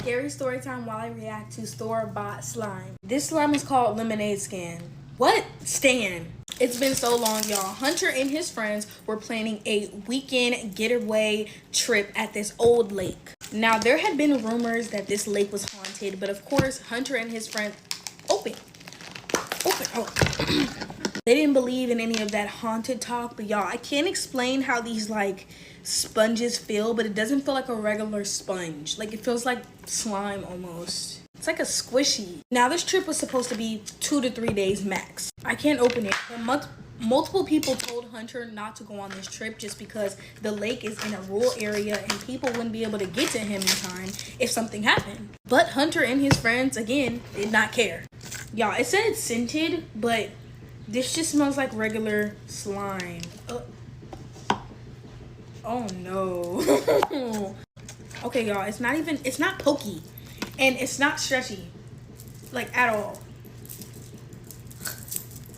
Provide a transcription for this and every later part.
Scary story time while I react to store-bought slime. This slime is called Lemonade Scan. What? Stan. It's been so long, y'all. Hunter and his friends were planning a weekend getaway trip at this old lake. Now, there had been rumors that this lake was haunted, but of course, Hunter and his friends... Open. Oh. They didn't believe in any of that haunted talk, but y'all, I can't explain how these like sponges feel, but it doesn't feel like a regular sponge. Like, it feels like slime almost. It's like a squishy. Now, this trip was supposed to be 2 to 3 days max. I can't open it, but multiple people told Hunter not to go on this trip just because the lake is in a rural area and people wouldn't be able to get to him in time if something happened. But Hunter and his friends, again, did not care. Y'all, it said it's scented, but this just smells like regular slime. Oh no. Okay, y'all, it's not pokey. And it's not stretchy. Like, at all.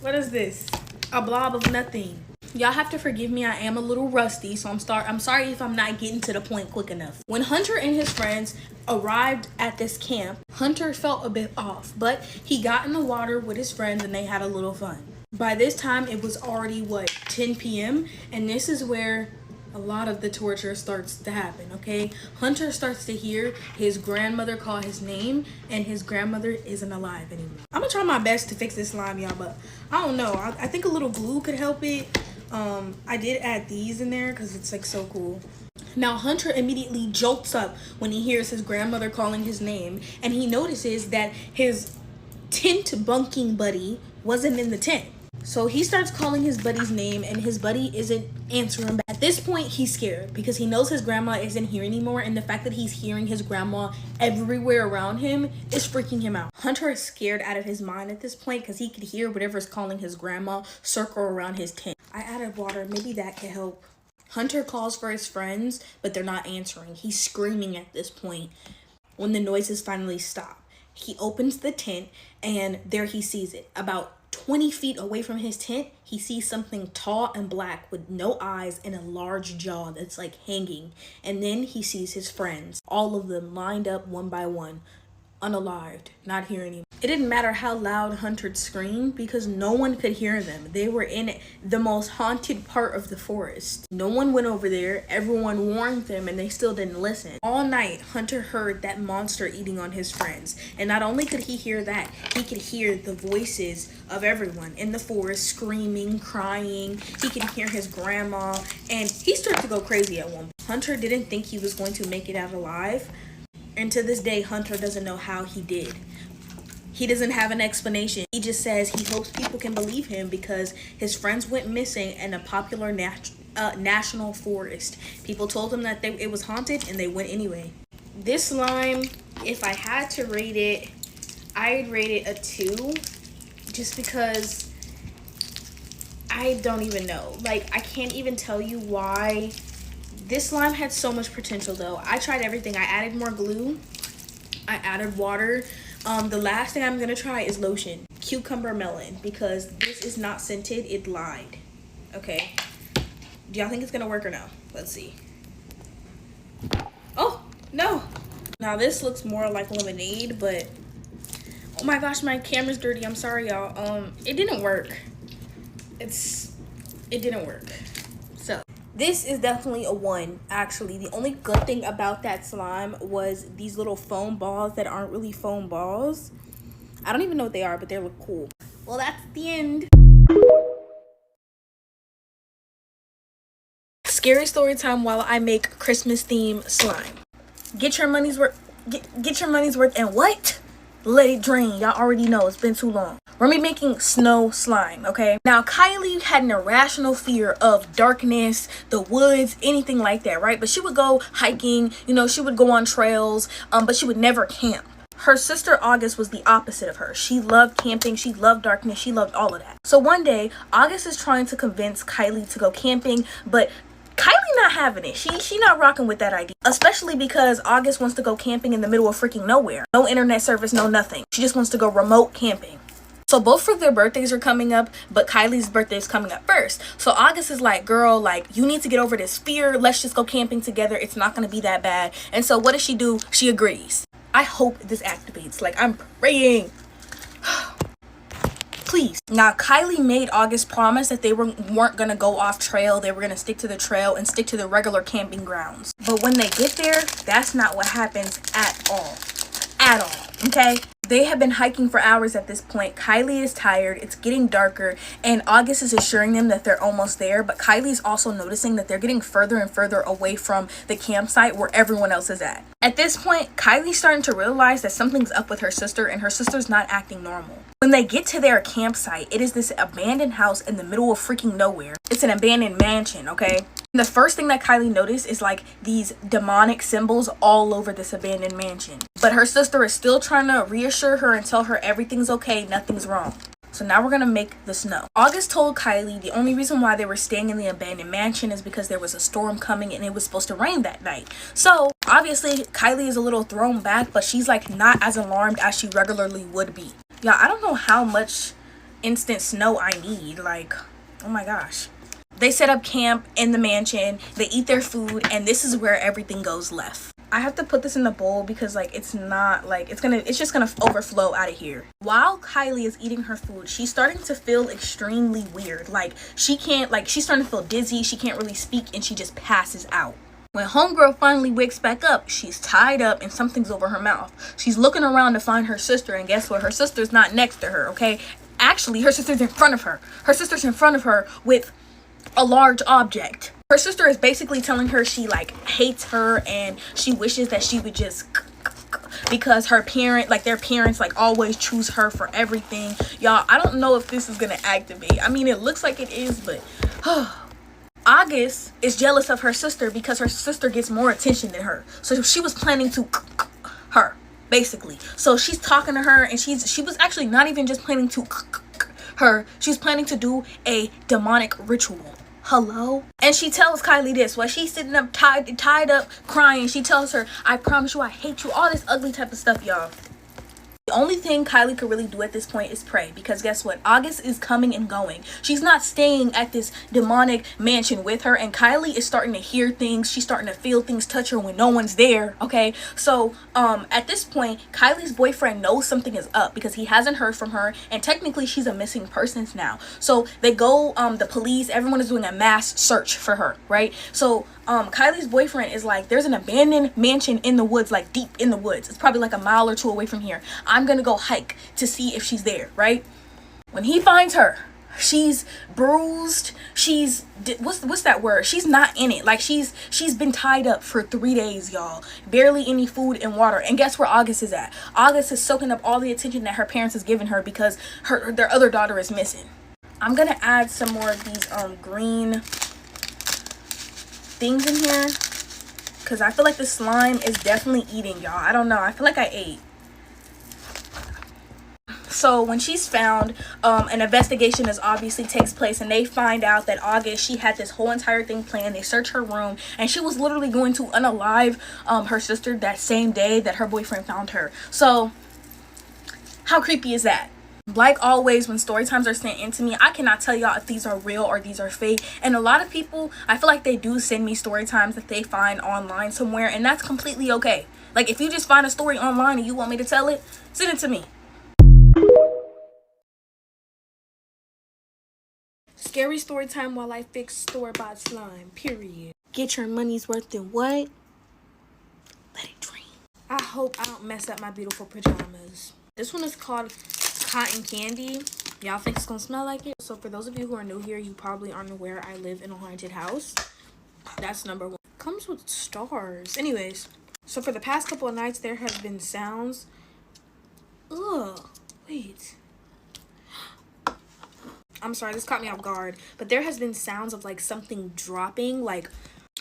What is this? A blob of nothing. Y'all have to forgive me, I am a little rusty, so I'm sorry if I'm not getting to the point quick enough. When Hunter and his friends arrived at this camp, Hunter felt a bit off, but he got in the water with his friends and they had a little fun. By this time, it was already, 10 p.m. And this is where a lot of the torture starts to happen, okay? Hunter starts to hear his grandmother call his name, and his grandmother isn't alive anymore. I'm gonna try my best to fix this slime, y'all, but I don't know. I think a little glue could help it. I did add these in there because it's like so cool. Now, Hunter immediately jolts up when he hears his grandmother calling his name, and he notices that his tent bunking buddy wasn't in the tent. So he starts calling his buddy's name and his buddy isn't answering back. At this point, he's scared because he knows his grandma isn't here anymore, and the fact that he's hearing his grandma everywhere around him is freaking him out. Hunter is scared out of his mind at this point because he could hear whatever's calling his grandma circle around his tent. I added water, maybe that could help. Hunter calls for his friends, but they're not answering. He's screaming at this point when the noises finally stop. He opens the tent and there he sees it. About 20 feet away from his tent, he sees something tall and black with no eyes and a large jaw that's like hanging. And then he sees his friends, all of them lined up one by one, unalived, not here anymore. It didn't matter how loud Hunter screamed because no one could hear them. They were in the most haunted part of the forest. No one went over there. Everyone warned them and they still didn't listen. All night, Hunter heard that monster eating on his friends. And not only could he hear that, he could hear the voices of everyone in the forest screaming, crying. He could hear his grandma, and he started to go crazy at one point. Hunter didn't think he was going to make it out alive. And to this day, Hunter doesn't know how he did. He doesn't have an explanation. He just says he hopes people can believe him because his friends went missing in a popular national forest. People told him that it was haunted and they went anyway. This slime, if I had to rate it, I'd rate it a 2 just because I don't even know. Like, I can't even tell you why. This slime had so much potential though. I tried everything. I added more glue. I added water. The last thing I'm gonna try is lotion. Cucumber melon, because this is not scented, it lied. Okay. Do y'all think it's gonna work or no? Let's see. Oh, no. Now this looks more like lemonade, but oh my gosh, my camera's dirty. I'm sorry, y'all. It didn't work. It didn't work. So this is definitely a 1, actually. The only good thing about that slime was these little foam balls that aren't really foam balls. I don't even know what they are, but they look cool. Well, that's the end. Scary story time while I make Christmas theme slime. Get your money's worth. Get your money's worth and what? Let it drain. Y'all already know it's been too long. We're gonna be making snow slime, okay? Now, Kylie had an irrational fear of darkness, the woods, anything like that, right? But she would go hiking, you know, she would go on trails, but she would never camp. Her sister August was the opposite of her. She loved camping, she loved darkness, she loved all of that. So one day, August is trying to convince Kylie to go camping, but Kylie not having it. She not rocking with that idea. Especially because August wants to go camping in the middle of freaking nowhere. No internet service, no nothing. She just wants to go remote camping. So both of their birthdays are coming up, but Kylie's birthday is coming up first. So August is like, girl, like, you need to get over this fear. Let's just go camping together. It's not going to be that bad. And so what does she do? She agrees. I hope this activates. Like, I'm praying. Please. Now, Kylie made August promise that they weren't gonna go off trail. They were gonna stick to the trail and stick to the regular camping grounds. But when they get there, that's not what happens at all. At all. Okay? They have been hiking for hours at this point. Kylie is tired. It's getting darker. And August is assuring them that they're almost there. But Kylie's also noticing that they're getting further and further away from the campsite where everyone else is at. At this point, Kylie's starting to realize that something's up with her sister and her sister's not acting normal. When they get to their campsite, it is this abandoned house in the middle of freaking nowhere. It's an abandoned mansion, okay? The first thing that Kylie noticed is like these demonic symbols all over this abandoned mansion. But her sister is still trying to reassure her and tell her everything's okay, nothing's wrong. So now we're gonna make the snow. August told Kylie the only reason why they were staying in the abandoned mansion is because there was a storm coming and it was supposed to rain that night. So obviously Kylie is a little thrown back, but she's like not as alarmed as she regularly would be. Y'all, I don't know how much instant snow I need. Like, oh my gosh. They set up camp in the mansion, they eat their food, and this is where everything goes left. I have to put this in the bowl because like it's not like it's just gonna overflow out of here. While Kylie is eating her food, she's starting to feel extremely weird. Like she's starting to feel dizzy, she can't really speak, and she just passes out. When homegirl finally wakes back up, she's tied up and something's over her mouth. She's looking around to find her sister, and guess what? Her sister's not next to her, okay? Actually, her sister's in front of her. Her sister's in front of her with a large object. Her sister is basically telling her she like hates her and she wishes that she would just because their parents like always choose her for everything. Y'all, I don't know if this is gonna activate. I mean, it looks like it is, but August is jealous of her sister because her sister gets more attention than her. So she was planning to her, basically. So she's talking to her and she was actually not even just planning to her. She's planning to do a demonic ritual. Hello? And she tells Kylie this while she's sitting up tied up crying. She tells her, I promise you I hate you. All this ugly type of stuff, y'all. The only thing Kylie could really do at this point is pray, because guess what? August is coming and going. She's not staying at this demonic mansion with her, and Kylie is starting to hear things. She's starting to feel things touch her when no one's there, okay? So at this point, Kylie's boyfriend knows something is up because he hasn't heard from her, and technically she's a missing persons now. So they go, the police, everyone is doing a mass search for her, right? So Kylie's boyfriend is like, there's an abandoned mansion in the woods, like deep in the woods. It's probably like a mile or two away from here. I'm gonna go hike to see if she's there, right? When he finds her, she's bruised. She's what's that word? She's not in it. Like she's been tied up for 3 days, y'all. Barely any food and water. And guess where August is at? August is soaking up all the attention that her parents has given her because their other daughter is missing. I'm gonna add some more of these green things in here because I feel like the slime is definitely eating, y'all. I don't know, I feel like I ate. So when she's found, an investigation is obviously takes place, and they find out that August, she had this whole entire thing planned. They search her room, and she was literally going to unalive her sister that same day that her boyfriend found her. So how creepy is that? Like always, when story times are sent in to me, I cannot tell y'all if these are real or these are fake. And a lot of people, I feel like they do send me story times that they find online somewhere, and that's completely okay. Like if you just find a story online and you want me to tell it, send it to me. Scary story time while I fix store-bought slime, period. Get your money's worth in what? Let it dream. I hope I don't mess up my beautiful pajamas. This one is called Cotton Candy. Y'all think it's gonna smell like it? So for those of you who are new here, you probably aren't aware I live in a haunted house. That's number one. Comes with stars. Anyways, so for the past couple of nights, there have been sounds. Ugh, wait. I'm sorry, this caught me off guard. But there has been sounds of like something dropping, like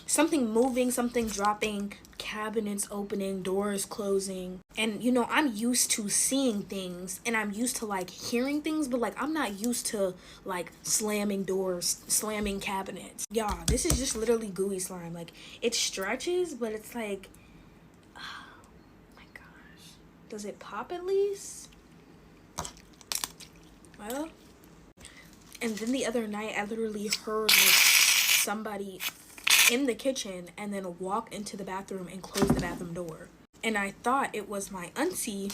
something moving, something dropping, cabinets opening, doors closing. And you know, I'm used to seeing things and I'm used to like hearing things, but like I'm not used to like slamming doors, slamming cabinets. Y'all, this is just literally gooey slime. Like it stretches, but it's like, oh my gosh. Does it pop at least? Well, and then the other night I literally heard like somebody in the kitchen and then walk into the bathroom and close the bathroom door. and I thought it was my auntie.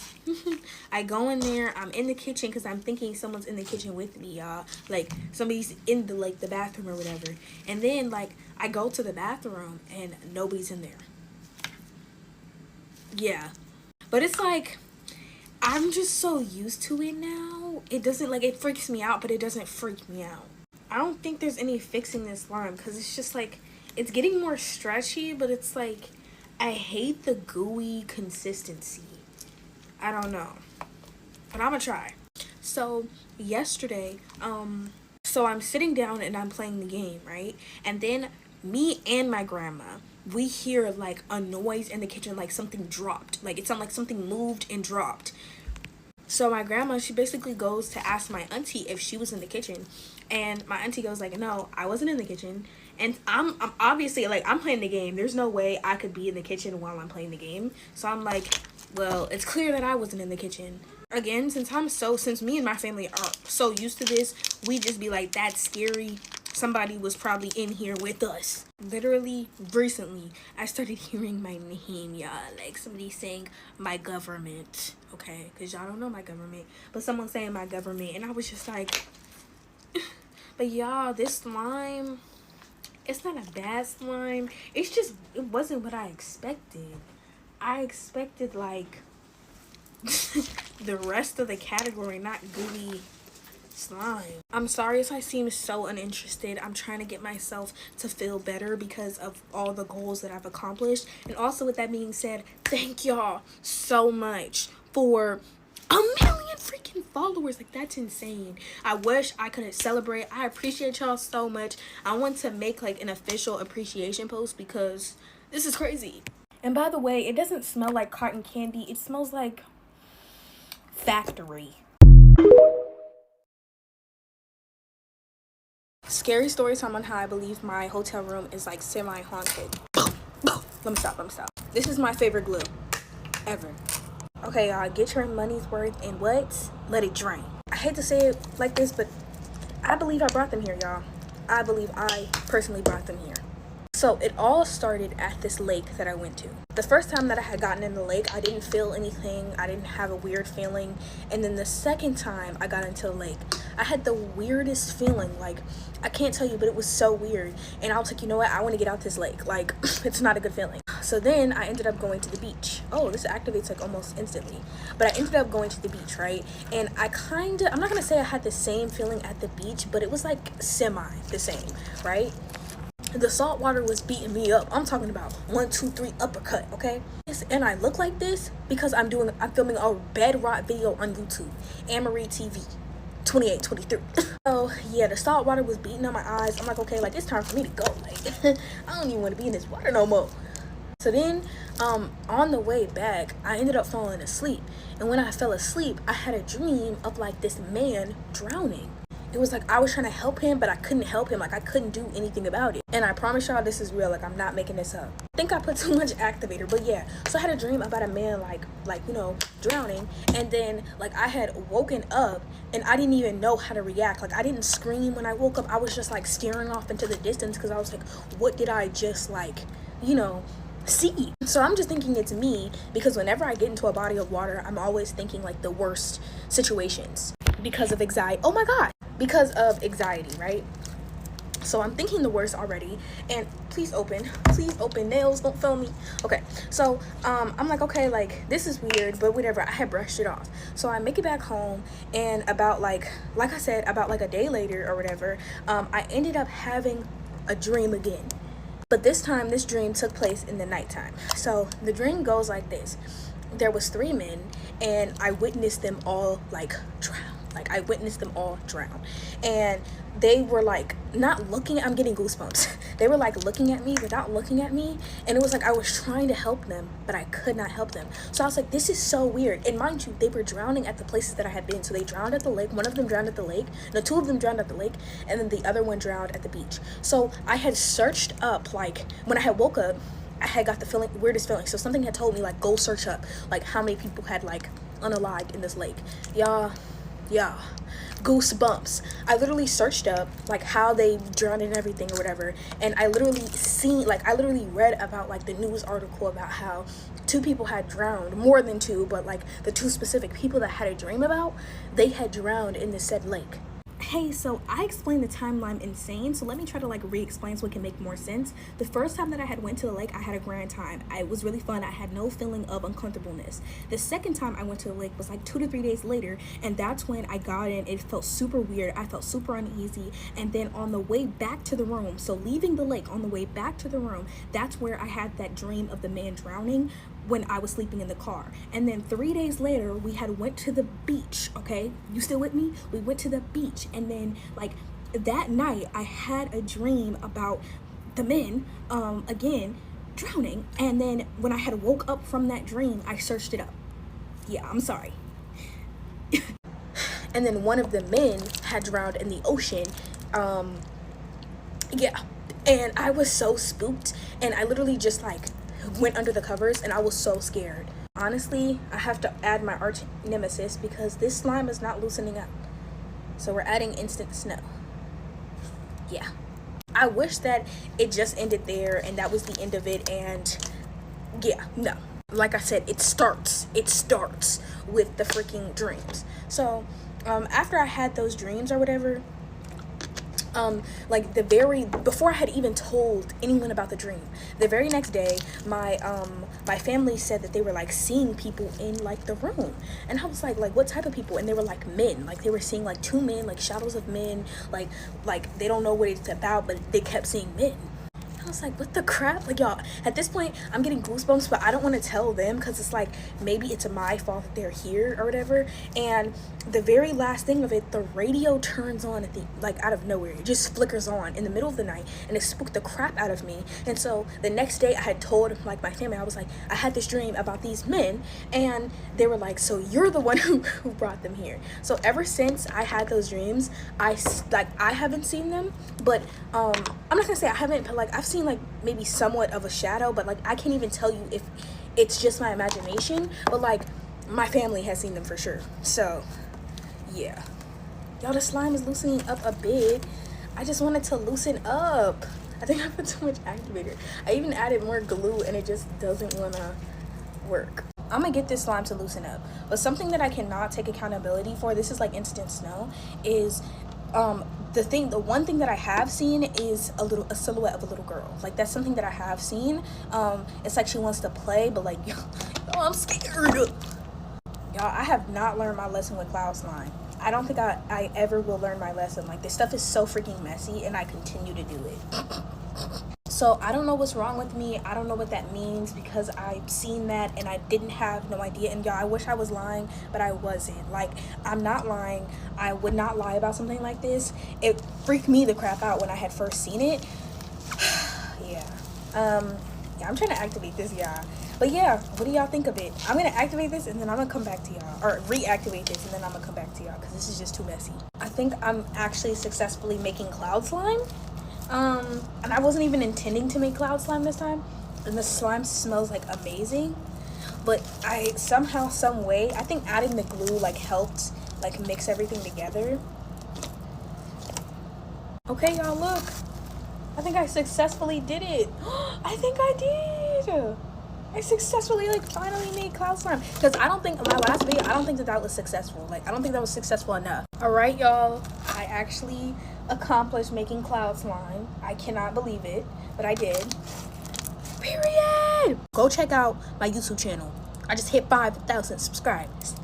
I go in there, I'm in the kitchen because I'm thinking someone's in the kitchen with me, y'all. Like somebody's in the like the bathroom or whatever. And then like I go to the bathroom and nobody's in there. Yeah. But it's like I'm just so used to it now. It doesn't like it freaks me out, but it doesn't freak me out. I don't think there's any fixing this slime because it's just like it's getting more stretchy, but it's like I hate the gooey consistency. I don't know, but I'm gonna try. So yesterday, so I'm sitting down and I'm playing the game, right? And then me and my grandma, we hear like a noise in the kitchen, like something dropped. Like it sounded like something moved and dropped. So my grandma, she basically goes to ask my auntie if she was in the kitchen, and my auntie goes like, "No, I wasn't in the kitchen." And I'm obviously like I'm playing the game. There's no way I could be in the kitchen while I'm playing the game. So I'm like, well, it's clear that I wasn't in the kitchen. Again, since me and my family are so used to this, we just be like, that's scary. Somebody was probably in here with us. Literally, recently, I started hearing my name, y'all. Like, somebody saying my government, okay? Because y'all don't know my government. But someone saying my government. And I was just like, but y'all, this slime, it's not a bad slime. It's just, it wasn't what I expected. I expected, like, the rest of the category, not gooey slime. I'm sorry if I seem so uninterested. I'm trying to get myself to feel better because of all the goals that I've accomplished. And also with that being said, thank y'all so much for 1,000,000 freaking followers. Like that's insane. I wish I could celebrate. I appreciate y'all so much. I want to make like an official appreciation post because this is crazy. And by the way, it doesn't smell like cotton candy. It smells like factory. Scary story time on how I believe my hotel room is like semi-haunted. Let me stop. This is my favorite glue ever. Okay, y'all, get your money's worth and what? Let it drain. I hate to say it like this, but I believe I brought them here, y'all. I believe I personally brought them here. So it all started at this lake that I went to. The first time that I had gotten in the lake, I didn't feel anything. I didn't have a weird feeling. And then the second time I got into the lake, I had the weirdest feeling. Like, I can't tell you, but it was so weird. And I was like, you know what? I want to get out this lake. Like, it's not a good feeling. So then I ended up going to the beach. Oh, this activates like almost instantly. But I ended up going to the beach, right? And I'm not going to say I had the same feeling at the beach, but it was like semi the same, right? The salt water was beating me up. I'm talking about 1, 2, 3 uppercut, okay? And I look like this because I'm filming a bedrock video on YouTube, Anne-Marie TV 2823. So yeah, the salt water was beating on my eyes. I'm like, okay, like it's time for me to go. Like I don't even want to be in this water no more. So then on the way back, I ended up falling asleep. And when I fell asleep, I had a dream of like this man drowning. It was like I was trying to help him, but I couldn't help him. Like I couldn't do anything about it. And I promise y'all this is real. Like I'm not making this up. I think I put too much activator, but yeah. So I had a dream about a man like you know, drowning. And then like I had woken up and I didn't even know how to react. Like I didn't scream when I woke up. I was just like staring off into the distance because I was like, what did I just like, you know, see? So I'm just thinking it's me because whenever I get into a body of water, I'm always thinking like the worst situations because of anxiety. Oh my God. Because of anxiety, right? So I'm thinking the worst already. And please open, nails, don't fail me. Okay, so I'm like, okay, like this is weird, but whatever. I had brushed it off. So I make it back home, and about like I said, about like a day later or whatever, I ended up having a dream again. But this time, this dream took place in the nighttime. So the dream goes like this. There was 3 men, and I witnessed them all like drown. Like I witnessed them all drown, and they were like not looking. I'm getting goosebumps. They were like looking at me without looking at me, and it was like I was trying to help them, but I could not help them. So I was like, this is so weird. And mind you, they were drowning at the places that I had been. So they drowned at the lake. One of them drowned at the lake. No, 2 of them drowned at the lake, and then the other one drowned at the beach. So I had searched up, like when I had woke up, I had got the weirdest feeling. So something had told me like go search up like how many people had like unalived in this lake, y'all. Yeah, goosebumps. I literally searched up like how they drowned and everything or whatever, and I literally read about like the news article about how two people had drowned, more than two, but like the two specific people that had a dream about, they had drowned in the said lake. Hey, so I explained the timeline insane, so let me try to like re-explain so it can make more sense. The first time that I had went to the lake, I had a grand time. It was really fun. I had no feeling of uncomfortableness. The second time I went to the lake was like 2 to 3 days later, and that's when I got in. It felt super weird. I felt super uneasy, and then on the way back to the room, so leaving the lake on the way back to the room, that's where I had that dream of the man drowning when I was sleeping in the car. And then 3 days later, we had went to the beach. Okay, you still with me? We went to the beach, and then like that night I had a dream about the men again drowning. And then when I had woke up from that dream, I searched it up. Yeah, I'm sorry. And then one of the men had drowned in the ocean. Yeah, and I was so spooked, and I literally just like went under the covers, and I was so scared. Honestly, I have to add my arch nemesis because this slime is not loosening up. So we're adding instant snow. Yeah. I wish that it just ended there and that was the end of it, and yeah, no. Like I said, it starts with the freaking dreams. So after I had those dreams or whatever, like before I had even told anyone about the dream, the very next day my family said that they were like seeing people in like the room, and I was like what type of people? And they were like men, like they were seeing like two men, like shadows of men, like they don't know what it's about, but they kept seeing men. I was like, what the crap? Like, y'all, at this point, I'm getting goosebumps, but I don't want to tell them because it's like, maybe it's my fault that they're here or whatever. And the very last thing of it, the radio turns on at the, like, out of nowhere. It just flickers on in the middle of the night, and it spooked the crap out of me. And so the next day I had told, like, my family, I was like, I had this dream about these men, and they were like, so you're the one who brought them here. So ever since I had those dreams, I haven't seen them, but I'm not gonna say I haven't, but like I've seen like maybe somewhat of a shadow, but like I can't even tell you if it's just my imagination, but like my family has seen them for sure. So yeah, y'all, the slime is loosening up a bit. I just wanted to loosen up. I think I put too much activator. I even added more glue and it just doesn't want to work. I'm gonna get this slime to loosen up, but something that I cannot take accountability for, this is like instant snow, is the one thing that I have seen is a silhouette of a little girl. Like that's something that I have seen. It's like she wants to play, but like oh, I'm scared. Y'all, I have not learned my lesson with cloud slime. I don't think I ever will learn my lesson. Like this stuff is so freaking messy, and I continue to do it. So I don't know what's wrong with me. I don't know what that means because I've seen that and I didn't have no idea. And y'all, I wish I was lying, but I wasn't. Like, I'm not lying. I would not lie about something like this. It freaked me the crap out when I had first seen it. Yeah. Yeah, I'm trying to activate this, y'all. But yeah, what do y'all think of it? I'm gonna activate this and then I'm gonna come back to y'all, or reactivate this and then I'm gonna come back to y'all because this is just too messy. I think I'm actually successfully making cloud slime. And I wasn't even intending to make cloud slime this time, and the slime smells like amazing, but I somehow, some way, I think adding the glue like helped like mix everything together. Okay, y'all, look, I think I successfully did it. I think I did. I successfully like finally made cloud slime, because I don't think my last video, I don't think that was successful. Like I don't think that was successful enough. All right, y'all, I actually accomplished making cloud slime. I cannot believe it, but I did. Period. Go check out my YouTube channel. I just hit 5,000 subscribers.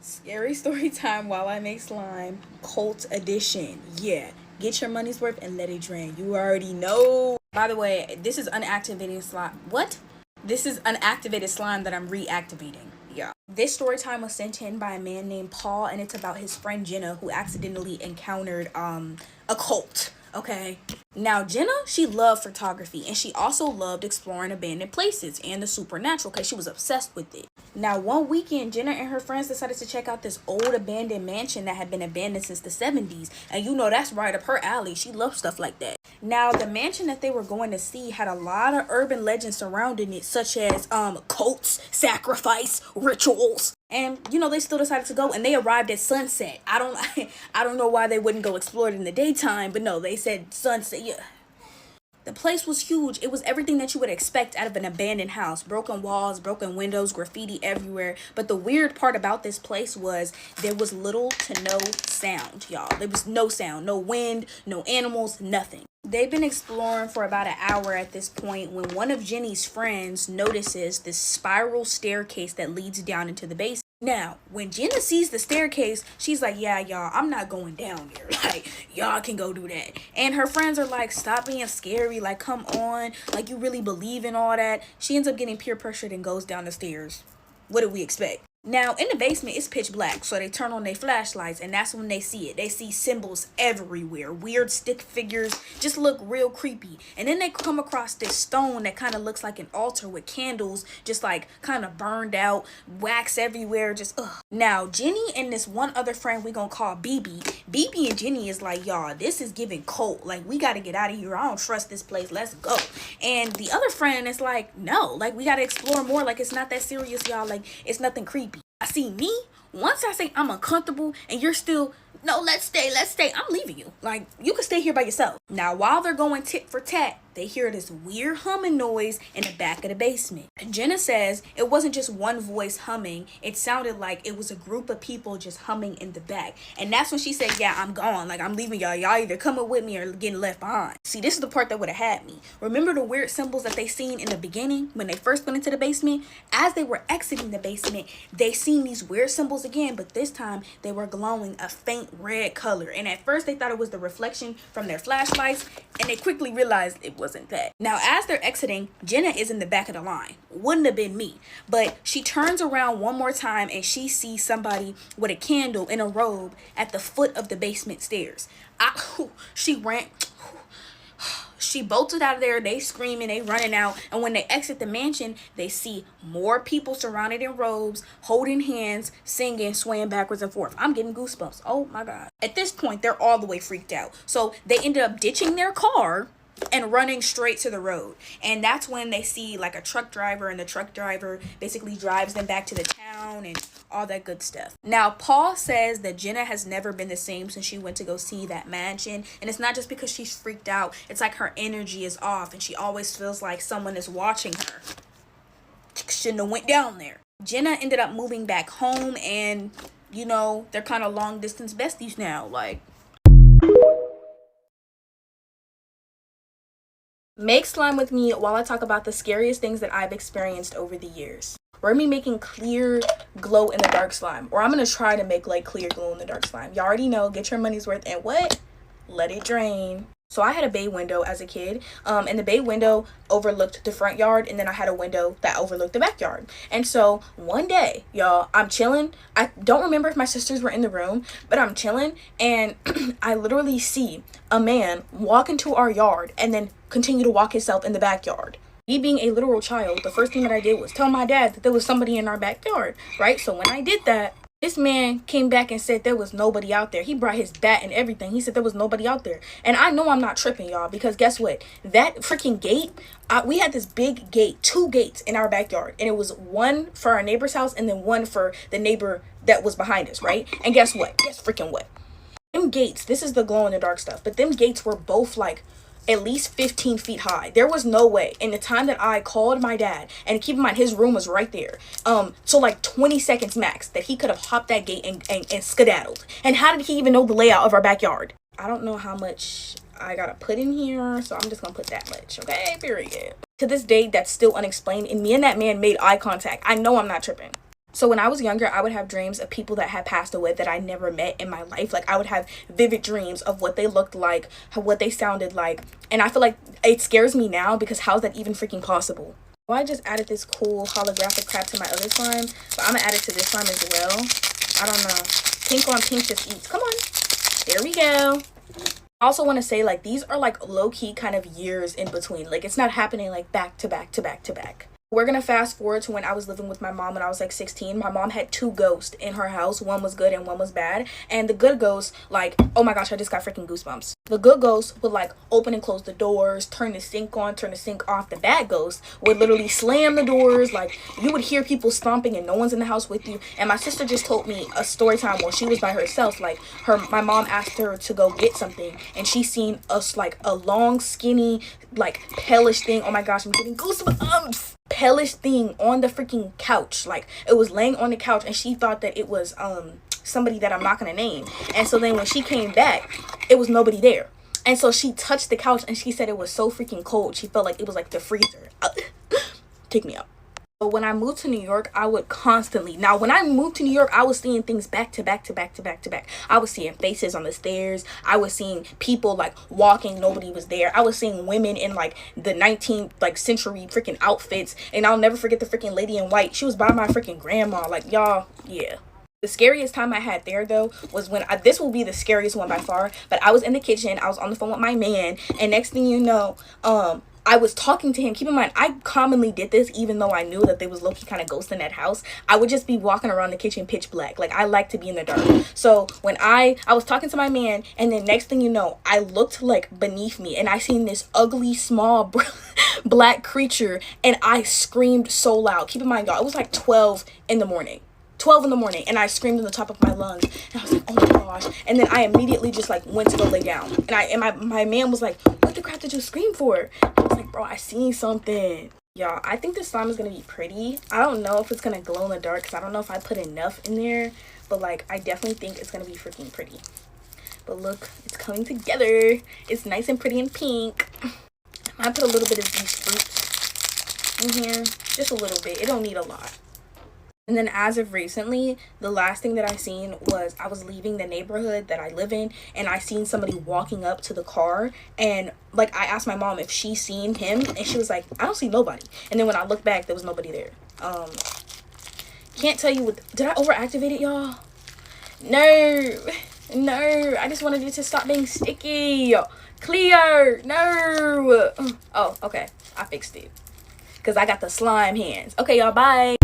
Scary story time while I make slime, cult edition. Yeah, get your money's worth and let it drain. You already know. By the way, this is unactivated slime. What? This is unactivated slime that I'm reactivating. Yeah. This story time was sent in by a man named Paul, and it's about his friend Jenna, who accidentally encountered a cult. Okay. Now Jenna, she loved photography, and she also loved exploring abandoned places and the supernatural because she was obsessed with it. Now, one weekend, Jenna and her friends decided to check out this old abandoned mansion that had been abandoned since the 70s. And you know that's right up her alley. She loves stuff like that. Now, the mansion that they were going to see had a lot of urban legends surrounding it, such as cults, sacrifice, rituals. And you know, they still decided to go, and they arrived at sunset. I don't know why they wouldn't go explore it in the daytime, but no, they said sunset. Yeah. The place was huge. It was everything that you would expect out of an abandoned house. Broken walls, broken windows, graffiti everywhere. But the weird part about this place was there was little to no sound, y'all. There was no sound, no wind, no animals, nothing. They've been exploring for about an hour at this point when one of Jenny's friends notices this spiral staircase that leads down into the basement. Now, when Jenna sees the staircase, she's like, yeah, y'all, I'm not going down there. Like, y'all can go do that. And her friends are like, stop being scary. Like, come on. Like, you really believe in all that. She ends up getting peer pressured and goes down the stairs. What did we expect? Now, in the basement, it's pitch black, so they turn on their flashlights, and that's when they see it. They see symbols everywhere. Weird stick figures just look real creepy. And then they come across this stone that kind of looks like an altar with candles just like kind of burned out, wax everywhere, just ugh. Now, Jenny and this one other friend we gonna call BB and Jenny is like, y'all, this is giving cult. Like, we gotta get out of here. I don't trust this place. Let's go. And the other friend is like, no, like, we gotta explore more. Like, it's not that serious, y'all. Like, it's nothing creepy. I see me, once I say I'm uncomfortable and you're still, no, let's stay, I'm leaving you. Like, you can stay here by yourself. Now, while they're going tit for tat, they hear this weird humming noise in the back of the basement. Jenna says it wasn't just one voice humming. It sounded like it was a group of people just humming in the back. And that's when she said, yeah, I'm gone. Like, I'm leaving y'all. Y'all either coming with me or getting left behind. See, this is the part that would have had me. Remember the weird symbols that they seen in the beginning when they first went into the basement? As they were exiting the basement, they seen these weird symbols again, but this time they were glowing a faint red color. And at first they thought it was the reflection from their flashlights, and they quickly realized it wasn't that. Now, as they're exiting, Jenna is in the back of the line. Wouldn't have been me. But she turns around one more time and she sees somebody with a candle in a robe at the foot of the basement stairs. She ran. She bolted out of there. They screaming, they running out. And when they exit the mansion, they see more people surrounded in robes, holding hands, singing, swaying backwards and forth. I'm getting goosebumps. Oh my God. At this point, they're all the way freaked out. So they ended up ditching their car and running straight to the road. And that's when they see like a truck driver, and the truck driver basically drives them back to the town and all that good stuff. Now, Paul says that Jenna has never been the same since she went to go see that mansion. And it's not just because she's freaked out. It's like her energy is off and she always feels like someone is watching her. Shouldn't have went down there. Jenna ended up moving back home, and you know, they're kind of long distance besties now. Like, make slime with me while I talk about the scariest things that I've experienced over the years. We're gonna be making clear glow in the dark slime, or I'm gonna try to make like clear glow in the dark slime. Y'all already know, get your money's worth and what? Let it drain. So I had a bay window as a kid, and the bay window overlooked the front yard, and then I had a window that overlooked the backyard. And so one day, y'all, I'm chilling. I don't remember if my sisters were in the room, but I'm chilling, and I literally see a man walk into our yard and then continue to walk himself in the backyard. Me being a literal child, the first thing that I did was tell my dad that there was somebody in our backyard, right? So when I did that, this man came back and said there was nobody out there. He brought his bat and everything. He said there was nobody out there. And I know I'm not tripping, y'all, because guess what? That freaking gate, we had this big gate, 2 gates in our backyard. And it was one for our neighbor's house and then one for the neighbor that was behind us, right? And guess what? Guess freaking what? Them gates, this is the glow in the dark stuff, but them gates were both like at least 15 feet high. There was no way in the time that I called my dad, and keep in mind his room was right there, so like 20 seconds max, that he could have hopped that gate and skedaddled. And how did he even know the layout of our backyard? I don't know how much I gotta put in here, so I'm just gonna put that much, okay? Period. To this day, that's still unexplained, and me and that man made eye contact. I know I'm not tripping. So when I was younger, I would have dreams of people that had passed away that I never met in my life. Like, I would have vivid dreams of what they looked like, what they sounded like. And I feel like it scares me now, because how's that even freaking possible? Well, I just added this cool holographic crap to my other slime, but I'm gonna add it to this slime as well. I don't know. Pink on pink just eats. Come on. There we go. I also want to say, like, these are like low-key kind of years in between. Like, it's not happening like back to back to back to back. We're gonna fast forward to when I was living with my mom when I was like 16. My mom had two ghosts in her house. One was good and one was bad. And the good ghost, like, oh my gosh, I just got freaking goosebumps. The good ghost would like open and close the doors, turn the sink on, turn the sink off. The bad ghost would literally slam the doors. Like, you would hear people stomping and no one's in the house with you. And my sister just told me a story time while she was by herself. Like, my mom asked her to go get something and she seen us like a long, skinny, like palish thing. Oh my gosh, I'm getting goosebumps. Palish thing on the freaking couch. Like, it was laying on the couch and she thought that it was somebody that I'm not gonna name. And so then when she came back, it was nobody there. And so she touched the couch and she said it was so freaking cold. She felt like it was like the freezer. Take me out. But when I moved to New York, I would constantly. Now, when I moved to New York, I was seeing things back to back to back to back to back. I was seeing faces on the stairs. I was seeing people like walking. Nobody was there. I was seeing women in like the 19th like century freaking outfits. And I'll never forget the freaking lady in white. She was by my freaking grandma. Like, y'all, yeah. The scariest time I had there, though, was when this will be the scariest one by far. But I was in the kitchen. I was on the phone with my man. And next thing you know, I was talking to him. Keep in mind, I commonly did this even though I knew that there was low-key kind of ghosts in that house. I would just be walking around the kitchen pitch black. Like, I like to be in the dark. So when I was talking to my man, and then next thing you know, I looked like beneath me and I seen this ugly small black creature and I screamed so loud. Keep in mind, y'all, it was like 12 in the morning. 12 in the morning, and I screamed in the top of my lungs, and I was like, oh my gosh. And then I immediately just like went to go lay down, and my man was like, what the crap did you scream for? I was like, bro, I seen something. Y'all, I think this slime is gonna be pretty. I don't know if it's gonna glow in the dark because I don't know if I put enough in there, but like I definitely think it's gonna be freaking pretty. But look, it's coming together. It's nice and pretty and pink. I might put a little bit of these fruits in here, just a little bit. It don't need a lot. And then as of recently, the last thing that I seen was I was leaving the neighborhood that I live in and I seen somebody walking up to the car, and like I asked my mom if she seen him and she was like, I don't see nobody. And then when I looked back, there was nobody there. Can't tell you what, did I overactivate it, y'all? No, I just wanted it to stop being sticky. Clear, no. Oh, okay, I fixed it because I got the slime hands. Okay, y'all, bye.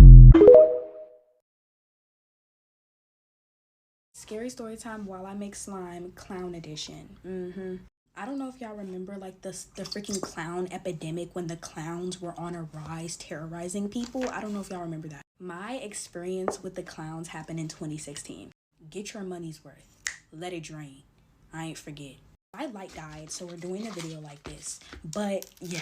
Scary story time while I make slime, clown edition. I don't know if y'all remember like the freaking clown epidemic when the clowns were on a rise terrorizing people. I don't know if y'all remember that. My experience with the clowns happened in 2016. Get your money's worth. Let it drain. I ain't forget. My light died, so we're doing a video like this. But yeah.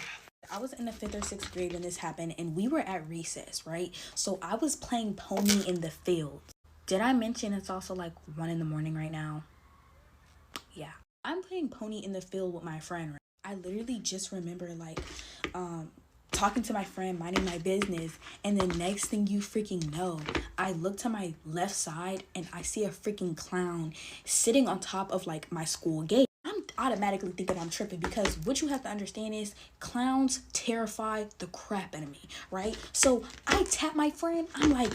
I was in the 5th or 6th grade when this happened, and we were at recess, right? So I was playing pony in the field. Did I mention it's also like 1 in the morning right now? Yeah. I'm playing pony in the field with my friend, right? I literally just remember like talking to my friend, minding my business, and the next thing you freaking know, I look to my left side and I see a freaking clown sitting on top of like my school gate. I'm automatically thinking I'm tripping because what you have to understand is clowns terrify the crap out of me, right? So I tap my friend. I'm like,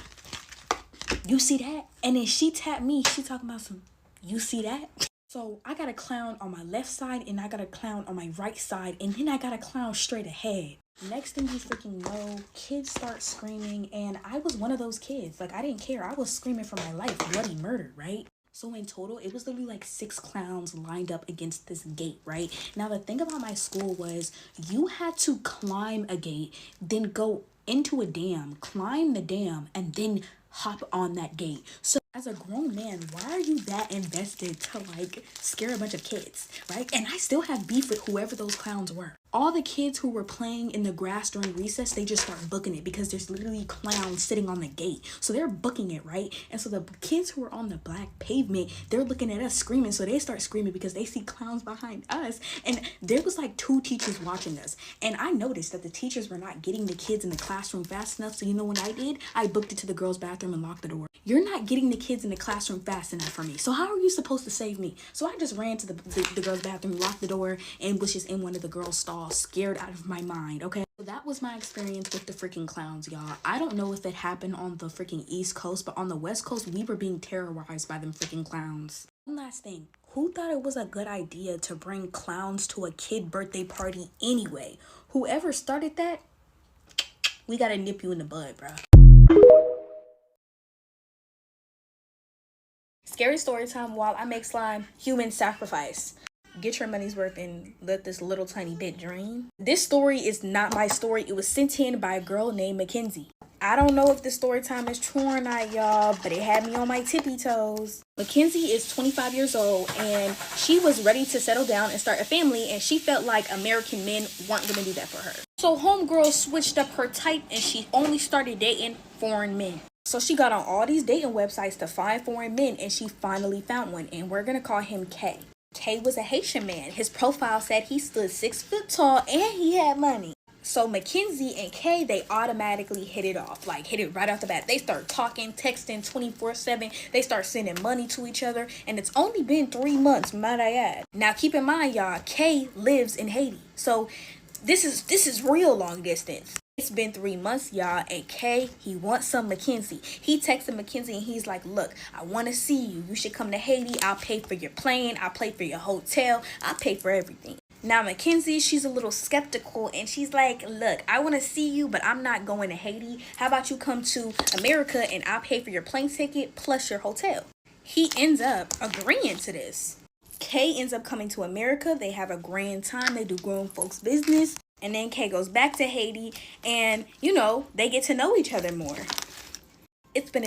you see that? And then she tapped me. She talking about some, you see that? So I got a clown on my left side and I got a clown on my right side. And then I got a clown straight ahead. Next thing you freaking know, kids start screaming. And I was one of those kids. Like, I didn't care. I was screaming for my life. Bloody murder, right? So in total, it was literally like 6 clowns lined up against this gate, right? Now, the thing about my school was you had to climb a gate, then go into a dam, climb the dam, and then hop on that gate. So as a grown man, why are you that invested to like scare a bunch of kids, right? And I still have beef with whoever those clowns were. All the kids who were playing in the grass during recess, they just start booking it because there's literally clowns sitting on the gate. So they're booking it, right? And so the kids who are on the black pavement, they're looking at us screaming. So they start screaming because they see clowns behind us. And there was like 2 teachers watching us. And I noticed that the teachers were not getting the kids in the classroom fast enough. So you know what I did? I booked it to the girls' bathroom and locked the door. You're not getting the kids in the classroom fast enough for me. So how are you supposed to save me? So I just ran to the girls' bathroom, locked the door, and was just in one of the girls' stalls, scared out of my mind, okay? So that was my experience with the freaking clowns, y'all. I don't know if it happened on the freaking East Coast, but on the West Coast, we were being terrorized by them freaking clowns. One last thing. Who thought it was a good idea to bring clowns to a kid birthday party anyway? Whoever started that, We gotta nip you in the bud, bro. Scary story time while I make slime. Human sacrifice. Get your money's worth and let this little tiny bit drain. This story is not my story. It was sent in by a girl named Mackenzie. I don't know if the story time is true or not, y'all, but it had me on my tippy toes. Mackenzie is 25 years old and she was ready to settle down and start a family, and she felt like American men weren't going to do that for her. So homegirl switched up her type and she only started dating foreign men. So she got on all these dating websites to find foreign men, and she finally found one, and we're going to call him Kay. Kay was a Haitian man. His profile said he stood 6 foot tall and he had money. So Mackenzie and Kay, they automatically hit it off, like hit it right off the bat. They start talking, texting 24/7. They start sending money to each other, and it's only been 3 months, might I add. Now keep in mind, y'all, Kay lives in Haiti, so this is real long distance. It's been 3 months, y'all, and Kay, he wants some Mackenzie. He texted Mackenzie and he's like, look, I want to see you. You should come to Haiti. I'll pay for your plane. I'll pay for your hotel. I'll pay for everything. Now, Mackenzie, she's a little skeptical, and she's like, look, I want to see you, but I'm not going to Haiti. How about you come to America and I'll pay for your plane ticket plus your hotel? He ends up agreeing to this. Kay ends up coming to America. They have a grand time. They do grown folks business. And then Kay goes back to Haiti and, you know, they get to know each other more. It's been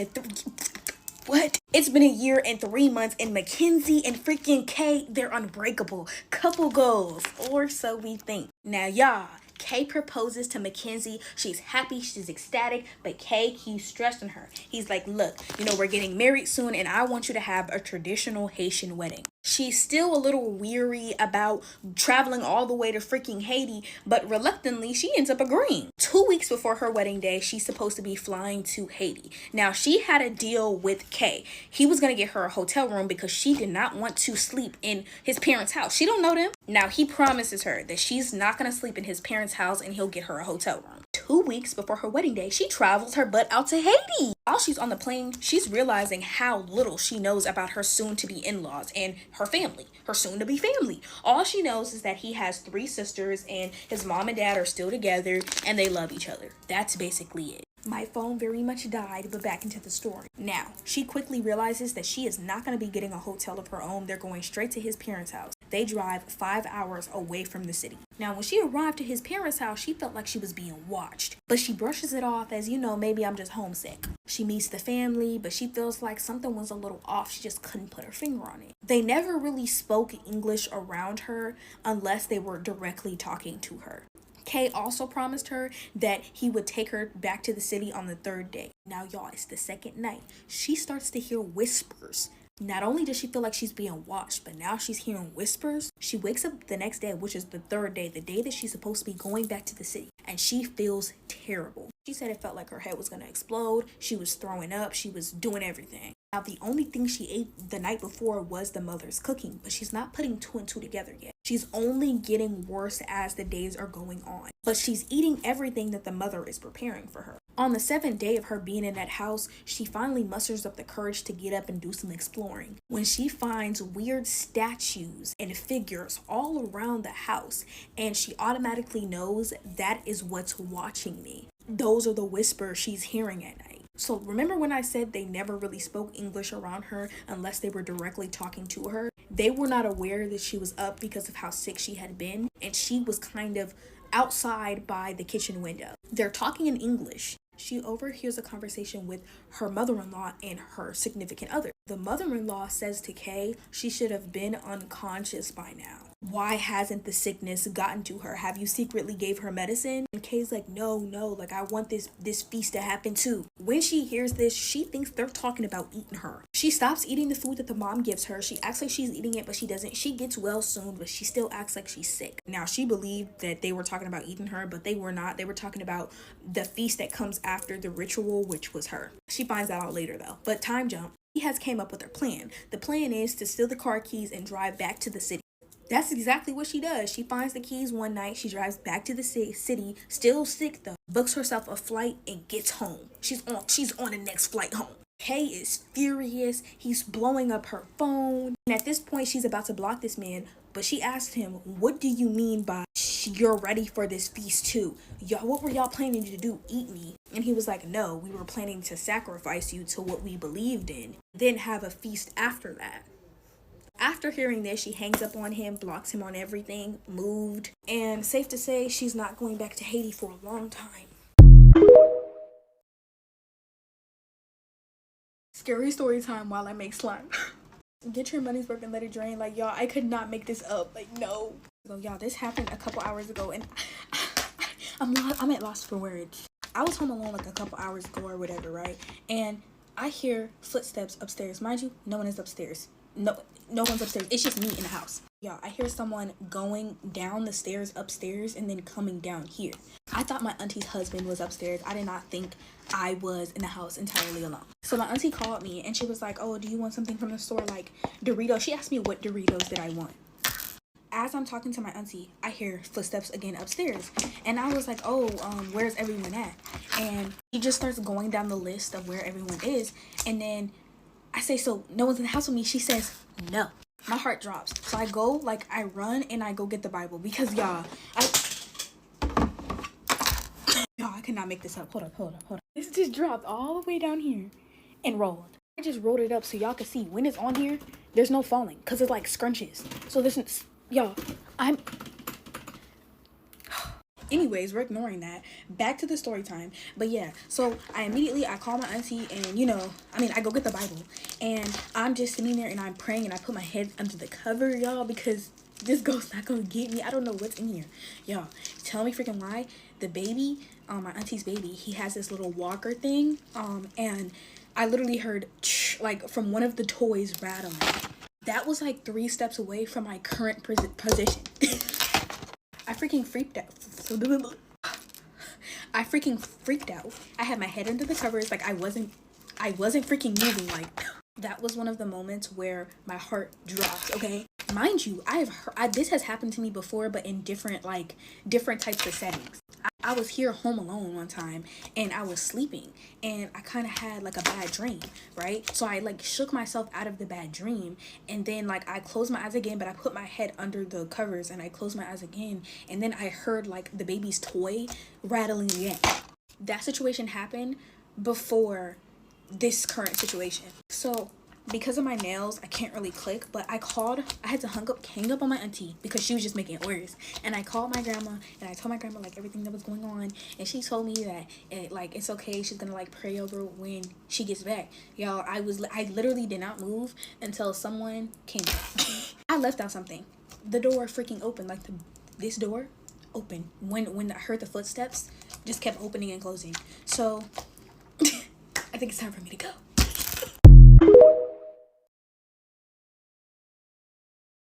It's been a year and 3 months, and Mackenzie and freaking Kay, they're unbreakable. Couple goals, or so we think. Now, y'all, Kay proposes to Mackenzie. She's happy, she's ecstatic, but Kay keeps stressing her. He's like, look, you know, we're getting married soon, and I want you to have a traditional Haitian wedding. She's still a little weary about traveling all the way to freaking Haiti, but reluctantly, she ends up agreeing. 2 weeks before her wedding day, she's supposed to be flying to Haiti. Now, she had a deal with Kay. He was going to get her a hotel room because she did not want to sleep in his parents' house. She don't know them. Now, he promises her that she's not going to sleep in his parents' house and he'll get her a hotel room. 2 weeks before her wedding day, she travels her butt out to Haiti. While she's on the plane, she's realizing how little she knows about her soon-to-be in-laws and her family, her soon-to-be family. All she knows is that he has 3 sisters and his mom and dad are still together and they love each other. That's basically it. My phone very much died, but back into the story. Now, she quickly realizes that she is not going to be getting a hotel of her own. They're going straight to his parents' house. They drive 5 hours away from the city. Now, when she arrived at his parents' house, she felt like she was being watched. But she brushes it off as, you know, maybe I'm just homesick. She meets the family, but she feels like something was a little off. She just couldn't put her finger on it. They never really spoke English around her unless they were directly talking to her. Kay also promised her that he would take her back to the city on the 3rd day. Now, y'all, it's the 2nd night. She starts to hear whispers. Not only does she feel like she's being watched, but now she's hearing whispers. She wakes up the next day, which is the 3rd day, the day that she's supposed to be going back to the city, and she feels terrible. She said it felt like her head was going to explode. She was throwing up. She was doing everything. Now, the only thing she ate the night before was the mother's cooking, but she's not putting 2 and 2 together yet. She's only getting worse as the days are going on, but she's eating everything that the mother is preparing for her. On the 7th day of her being in that house, she finally musters up the courage to get up and do some exploring. When she finds weird statues and figures all around the house, and she automatically knows that is what's watching me. Those are the whispers she's hearing at night. So remember when I said they never really spoke English around her unless they were directly talking to her? They were not aware that she was up because of how sick she had been, and she was kind of outside by the kitchen window. They're talking in English. She overhears a conversation with her mother-in-law and her significant other. The mother-in-law says to Kay she should have been unconscious by now. Why hasn't the sickness gotten to her? Have you secretly gave her medicine? And Kay's like, no, like I want this feast to happen too. When she hears this, she thinks they're talking about eating her. She stops eating the food that the mom gives her. She acts like she's eating it, but she doesn't. She gets well soon, but she still acts like she's sick. Now, she believed that they were talking about eating her, but they were not. They were talking about the feast that comes after the ritual, which was her. She finds that out later though. But time jump. He has came up with her plan. The plan is to steal the car keys and drive back to the city. That's exactly what she does. She finds the keys one night. She drives back to the city, still sick though, books herself a flight and gets home. She's on the next flight home. Kay is furious. He's blowing up her phone. And at this point, she's about to block this man. But she asked him, what do you mean by you're ready for this feast too? Y'all, what were y'all planning to do? Eat me? And he was like, no, we were planning to sacrifice you to what we believed in, then have a feast after that. After hearing this, she hangs up on him, blocks him on everything, moved, and safe to say, she's not going back to Haiti for a long time. Scary story time while I make slime. Get your money's worth and let it drain. Like, y'all, I could not make this up. Like, no. So, y'all, this happened a couple hours ago, and I'm at loss for words. I was home alone like a couple hours ago or whatever, right? And I hear footsteps upstairs. Mind you, no one is upstairs. No one's upstairs. It's just me in the house. Y'all, I hear someone going down the stairs upstairs and then coming down here. I thought my auntie's husband was upstairs. I did not think I was in the house entirely alone. So my auntie called me and she was like, oh, do you want something from the store, like Doritos? She asked me what Doritos did I want. As I'm talking to my auntie, I hear footsteps again upstairs. And I was like, oh, where's everyone at? And he just starts going down the list of where everyone is. And then I say, so no one's in the house with me? She says, no. My heart drops. So I go, like, I run and I go get the Bible because, y'all, I cannot make this up. Hold up. This just dropped all the way down here and rolled. I just rolled it up so y'all can see when it's on here, there's no falling because it's like scrunches. So this, y'all, anyways, we're ignoring that. Back to the story time. But yeah, so I call my auntie and, I go get the Bible. And I'm just sitting there and I'm praying and I put my head under the cover, y'all, because this ghost's not gonna get me. I don't know what's in here. Y'all, tell me freaking why. The baby, my auntie's baby, he has this little walker thing. And I literally heard, like, from one of the toys rattling. That was like 3 steps away from my current position. I freaking freaked out. I had my head under the covers, like I wasn't freaking moving. Like, that was one of the moments where my heart dropped. Okay, mind you, this has happened to me before, but in different types of settings. I was here home alone one time and I was sleeping and I kind of had like a bad dream, right? So I like shook myself out of the bad dream and then like I closed my eyes again, but I put my head under the covers and I closed my eyes again, and then I heard like the baby's toy rattling again. That situation happened before this current situation. So because of my nails, I can't really click, but I had to hang up on my auntie because she was just making orders. And I called my grandma and I told my grandma like everything that was going on, and she told me that it's okay, she's gonna like pray over when she gets back. Y'all, I literally did not move until someone came back. I left out something. The door freaking opened, like this door opened when I heard the footsteps, just kept opening and closing. So I think it's time for me to go.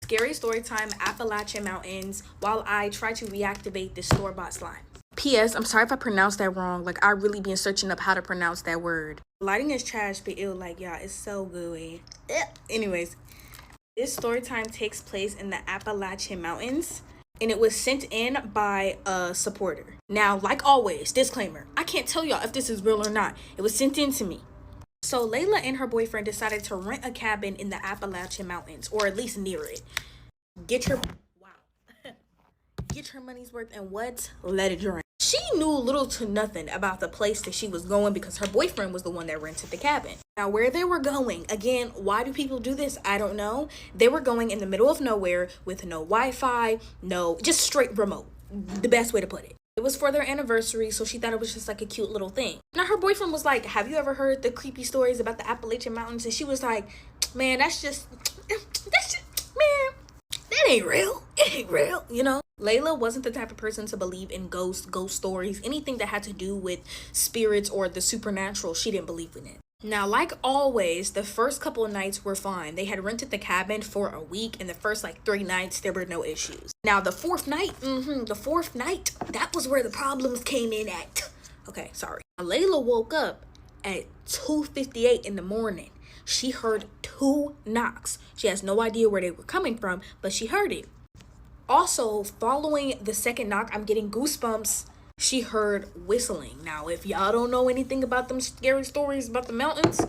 Scary story time, Appalachian Mountains, while I try to reactivate this store-bought slime. P.S. I'm sorry if I pronounced that wrong. Like, I really been searching up how to pronounce that word. Lighting is trash, but it's so gooey. Anyways, this story time takes place in the Appalachian Mountains, and it was sent in by a supporter. Now, like always, disclaimer, I can't tell y'all if this is real or not. It was sent in to me. So Layla and her boyfriend decided to rent a cabin in the Appalachian Mountains, or at least near it. Get your money's worth and let it drain. She knew little to nothing about the place that she was going because her boyfriend was the one that rented the cabin. Now, where they were going, again, why do people do this? I don't know. They were going in the middle of nowhere with no Wi-Fi, just straight remote. The best way to put it. It was for their anniversary, so she thought it was just like a cute little thing. Now, her boyfriend was like, have you ever heard the creepy stories about the Appalachian Mountains? And she was like, man, that ain't real. It ain't real, Layla wasn't the type of person to believe in ghost stories, anything that had to do with spirits or the supernatural. She didn't believe in it. Now, like always, the first couple of nights were fine. They had rented the cabin for a week, and the first 3 nights, there were no issues. Now, the fourth night, that was where the problems came in at. Okay, sorry. Layla woke up at 2:58 in the morning. She heard 2 knocks. She has no idea where they were coming from, but she heard it. Also, following the second knock, I'm getting goosebumps. She heard whistling. Now, if y'all don't know anything about them scary stories about the mountains,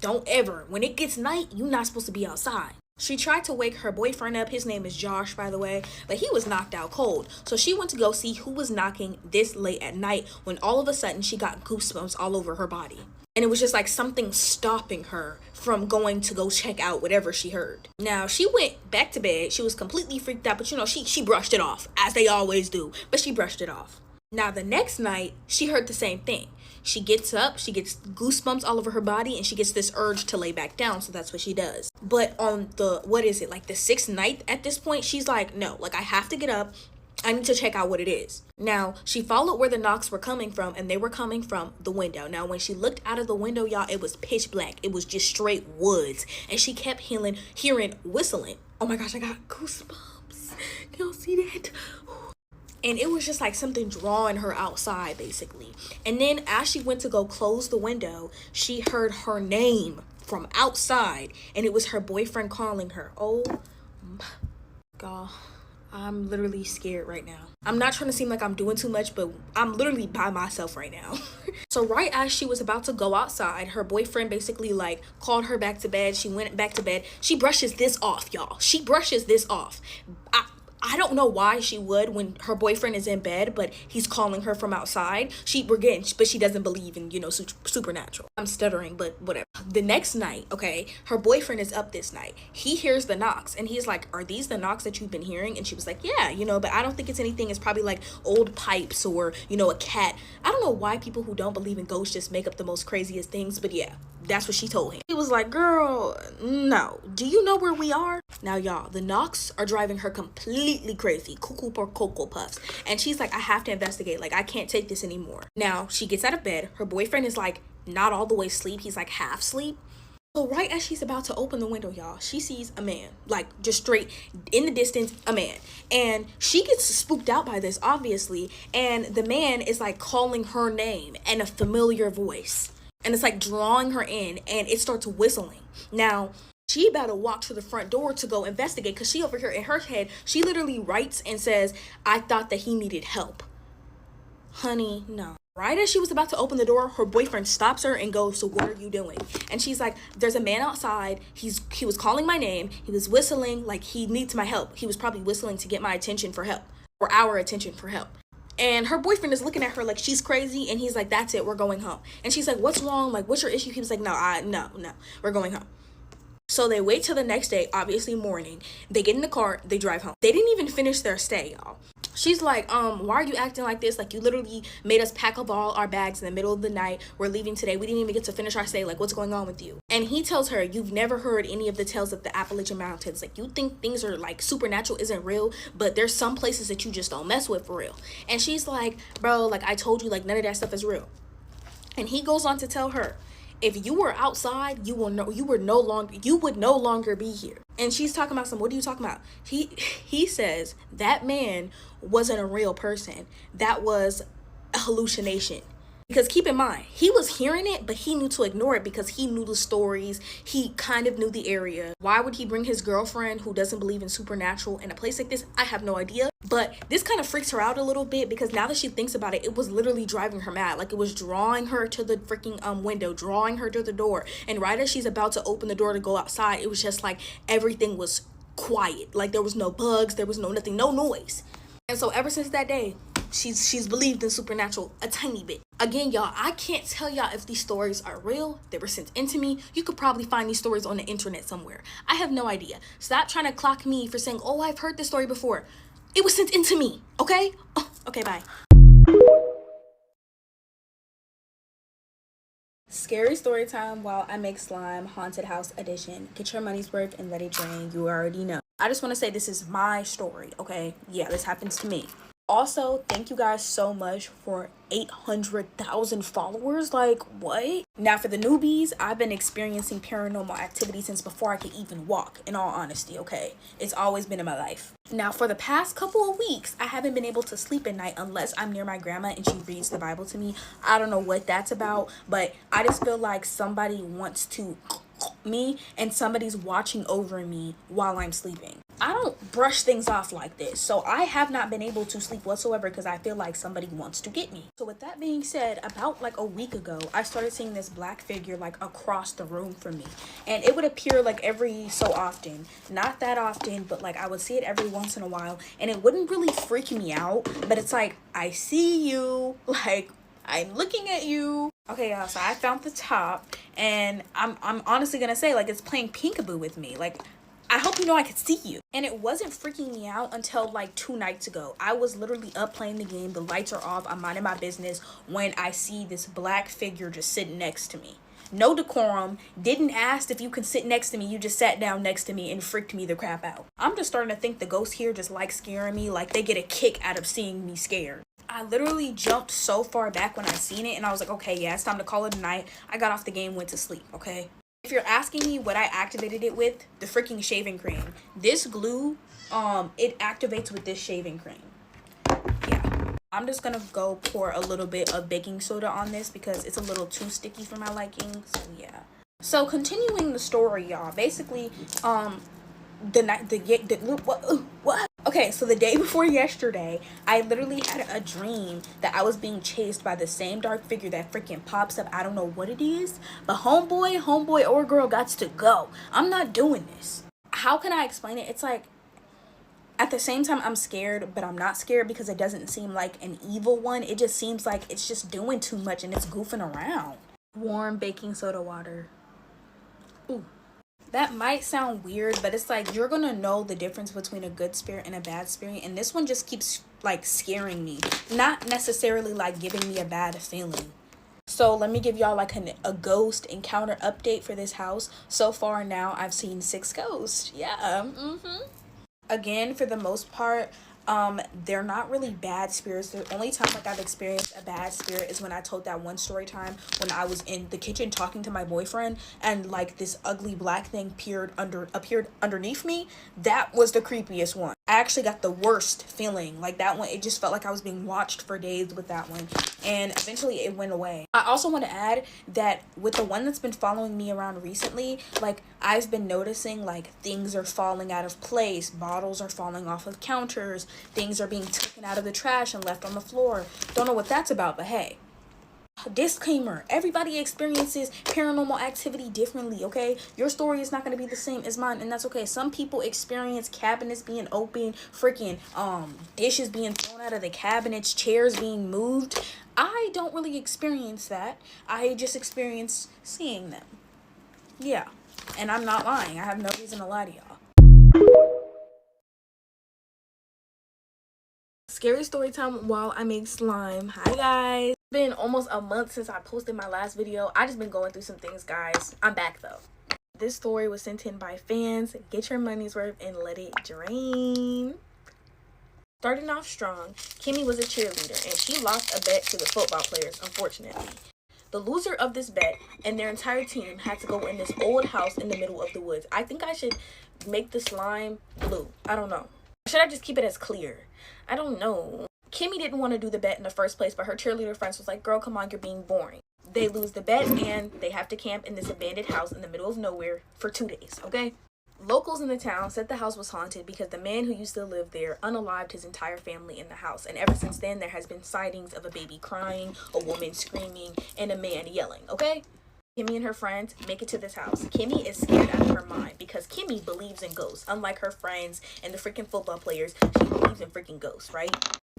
don't ever. When it gets night, you're not supposed to be outside. She tried to wake her boyfriend up. His name is Josh, by the way, but he was knocked out cold. So she went to go see who was knocking this late at night when all of a sudden she got goosebumps all over her body. And it was just like something stopping her from going to go check out whatever she heard. Now, she went back to bed. She was completely freaked out, but you know, she brushed it off, as they always do. But she brushed it off. Now, the next night, she heard the same thing. She gets up, she gets goosebumps all over her body, and she gets this urge to lay back down, so that's what she does. But on the, like the 6th night at this point, she's like, no, like I have to get up. I need to check out what it is. Now, she followed where the knocks were coming from, and they were coming from the window. Now, when she looked out of the window, y'all, it was pitch black. It was just straight woods, and she kept hearing whistling. Oh my gosh, I got goosebumps. Can y'all see that? And it was just like something drawing her outside, basically. And then as she went to go close the window, she heard her name from outside, and it was her boyfriend calling her. Oh my God. I'm literally scared right now. I'm not trying to seem like I'm doing too much, but I'm literally by myself right now. So right as she was about to go outside, her boyfriend basically like called her back to bed. She went back to bed. She brushes this off, y'all. She brushes this off. I don't know why she would when her boyfriend is in bed, but he's calling her from outside. But she doesn't believe in, you know, supernatural. I'm stuttering, but whatever. The next night, okay, her boyfriend is up this night. He hears the knocks, and he's like, are these the knocks that you've been hearing? And she was like, yeah, you know, but I don't think it's anything. It's probably like old pipes or, you know, a cat. I don't know why people who don't believe in ghosts just make up the most craziest things, but yeah, that's what she told him. He was like, girl, no. Do you know where we are? Now, y'all, the knocks are driving her completely crazy. Cuckoo for Cocoa Puffs. And she's like, I have to investigate. Like, I can't take this anymore. Now, she gets out of bed. Her boyfriend is like not all the way asleep. He's like half asleep. So right as she's about to open the window, y'all, she sees a man, like just straight in the distance, a man. And she gets spooked out by this, obviously. And the man is like calling her name in a familiar voice. And it's like drawing her in, and it starts whistling. Now, she about to walk to the front door to go investigate, because she over here in her head, she literally writes and says, I thought that he needed help. Honey, no. Right as she was about to open the door, her boyfriend stops her and goes, so what are you doing? And she's like, there's a man outside. He was calling my name. He was whistling like he needs my help. He was probably whistling to get my attention for help, or our attention for help. And her boyfriend is looking at her like she's crazy, and he's like, that's it, we're going home. And she's like, what's wrong? Like, what's your issue? He was like, no, we're going home. So they wait till the next day, obviously morning. They get in the car, they drive home. They didn't even finish their stay, y'all. She's like, why are you acting like this? Like, you literally made us pack up all our bags in the middle of the night. We're leaving today. We didn't even get to finish our stay. Like, what's going on with you? And he tells her, you've never heard any of the tales of the Appalachian Mountains. Like, you think things are like supernatural isn't real, but there's some places that you just don't mess with for real. And she's like, bro, like I told you, like none of that stuff is real. And he goes on to tell her, if you were outside, you would no longer be here. And she's talking about what are you talking about? He says that man wasn't a real person. That was a hallucination. Because keep in mind, he was hearing it, but he knew to ignore it because he knew the stories. He kind of knew the area. Why would he bring his girlfriend who doesn't believe in supernatural in a place like this? I have no idea. But this kind of freaks her out a little bit because now that she thinks about it, it was literally driving her mad. Like, it was drawing her to the freaking window, drawing her to the door. And right as she's about to open the door to go outside, it was just like everything was quiet. Like, there was no bugs, there was no nothing, no noise. And so ever since that day, she's believed in supernatural a tiny bit. Again, y'all, I can't tell y'all if these stories are real. They were sent into me. You could probably find these stories on the internet somewhere. I have no idea. Stop trying to clock me for saying, oh, I've heard this story before. It was sent into me, okay? Oh, okay, bye. Scary story time while I make slime, haunted house edition. Get your money's worth and let it drain. You already know. I just want to say this is my story, okay? Yeah, this happens to me. Also, thank you guys so much for 800,000 followers. Like, what? Now, for the newbies, I've been experiencing paranormal activity since before I could even walk, in all honesty, okay? It's always been in my life. Now, for the past couple of weeks, I haven't been able to sleep at night unless I'm near my grandma and she reads the Bible to me. I don't know what that's about, but I just feel like somebody wants to me and somebody's watching over me while I'm sleeping. I don't brush things off like this. So I have not been able to sleep whatsoever because I feel like somebody wants to get me. So with that being said, about like a week ago, I started seeing this black figure like across the room from me. And it would appear like every so often. Not that often, but like I would see it every once in a while. And it wouldn't really freak me out. But it's like, I see you. Like, I'm looking at you. Okay, y'all, so I found the top. And I'm honestly gonna say, like, it's playing peekaboo with me. Like, I hope you know I could see you. And it wasn't freaking me out until like 2 nights ago. I was literally up playing the game. The lights are off. I'm minding my business when I see this black figure just sitting next to me. No decorum. Didn't ask if you could sit next to me. You just sat down next to me and freaked me the crap out. I'm just starting to think the ghosts here just like scaring me. Like they get a kick out of seeing me scared. I literally jumped so far back when I seen it and I was like, okay, yeah, it's time to call it a night. I got off the game, went to sleep, okay? If you're asking me what I activated it with, the freaking shaving cream. This glue, it activates with this shaving cream. Yeah. I'm just gonna go pour a little bit of baking soda on this because it's a little too sticky for my liking. So yeah. So continuing the story, y'all. Basically, what? Okay, so the day before yesterday, I literally had a dream that I was being chased by the same dark figure that freaking pops up. I don't know what it is, but homeboy or girl gots to go. I'm not doing this. How can I explain it? It's like, at the same time, I'm scared, but I'm not scared because it doesn't seem like an evil one. It just seems like it's just doing too much and it's goofing around. Warm baking soda water. Ooh. That might sound weird, but it's like you're gonna know the difference between a good spirit and a bad spirit, and this one just keeps like scaring me, not necessarily like giving me a bad feeling. So let me give y'all like a ghost encounter update for this house. So far now I've seen 6 ghosts. Yeah. Again, for the most part, they're not really bad spirits. The only time like I've experienced a bad spirit is when I told that one story time when I was in the kitchen talking to my boyfriend and like this ugly black thing appeared underneath me. That was the creepiest one. I actually got the worst feeling. Like that one, it just felt like I was being watched for days with that one. And eventually it went away. I also want to add that with the one that's been following me around recently, like I've been noticing like things are falling out of place, bottles are falling off of counters, things are being taken out of the trash and left on the floor. Don't know what that's about, but hey. Disclaimer, everybody experiences paranormal activity differently, okay? Your story is not going to be the same as mine, and that's okay. Some people experience cabinets being open, freaking dishes being thrown out of the cabinets, chairs being moved. I don't really experience that. I just experience seeing them. Yeah, and I'm not lying. I have no reason to lie to y'all. Scary story time while I make slime. Hi guys. It's been almost a month since I posted my last video. I just been going through some things, guys. I'm back though. This story was sent in by fans. Get your money's worth and let it drain. Starting off strong, Kimmy was a cheerleader and she lost a bet to the football players, unfortunately. The loser of this bet and their entire team had to go in this old house in the middle of the woods. I think I should make the slime blue. I don't know. Or should I just keep it as clear? I don't know. Kimmy didn't want to do the bet in the first place, but her cheerleader friends was like, girl, come on, you're being boring. They lose the bet and they have to camp in this abandoned house in the middle of nowhere for 2 days, okay? Locals in the town said the house was haunted because the man who used to live there unalived his entire family in the house. And ever since then, there has been sightings of a baby crying, a woman screaming, and a man yelling, okay? Kimmy and her friends make it to this house. Kimmy is scared out of her mind because Kimmy believes in ghosts. Unlike her friends and the freaking football players, she believes in freaking ghosts, right?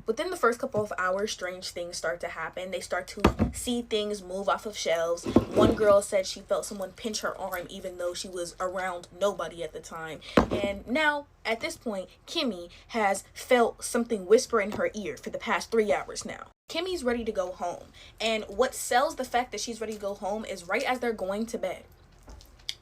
Within the first couple of hours, strange things start to happen. They start to see things move off of shelves. One girl said she felt someone pinch her arm even though she was around nobody at the time. And now, at this point, Kimmy has felt something whisper in her ear for the past 3 hours now. Kimmy's ready to go home. And what sells the fact that she's ready to go home is right as they're going to bed,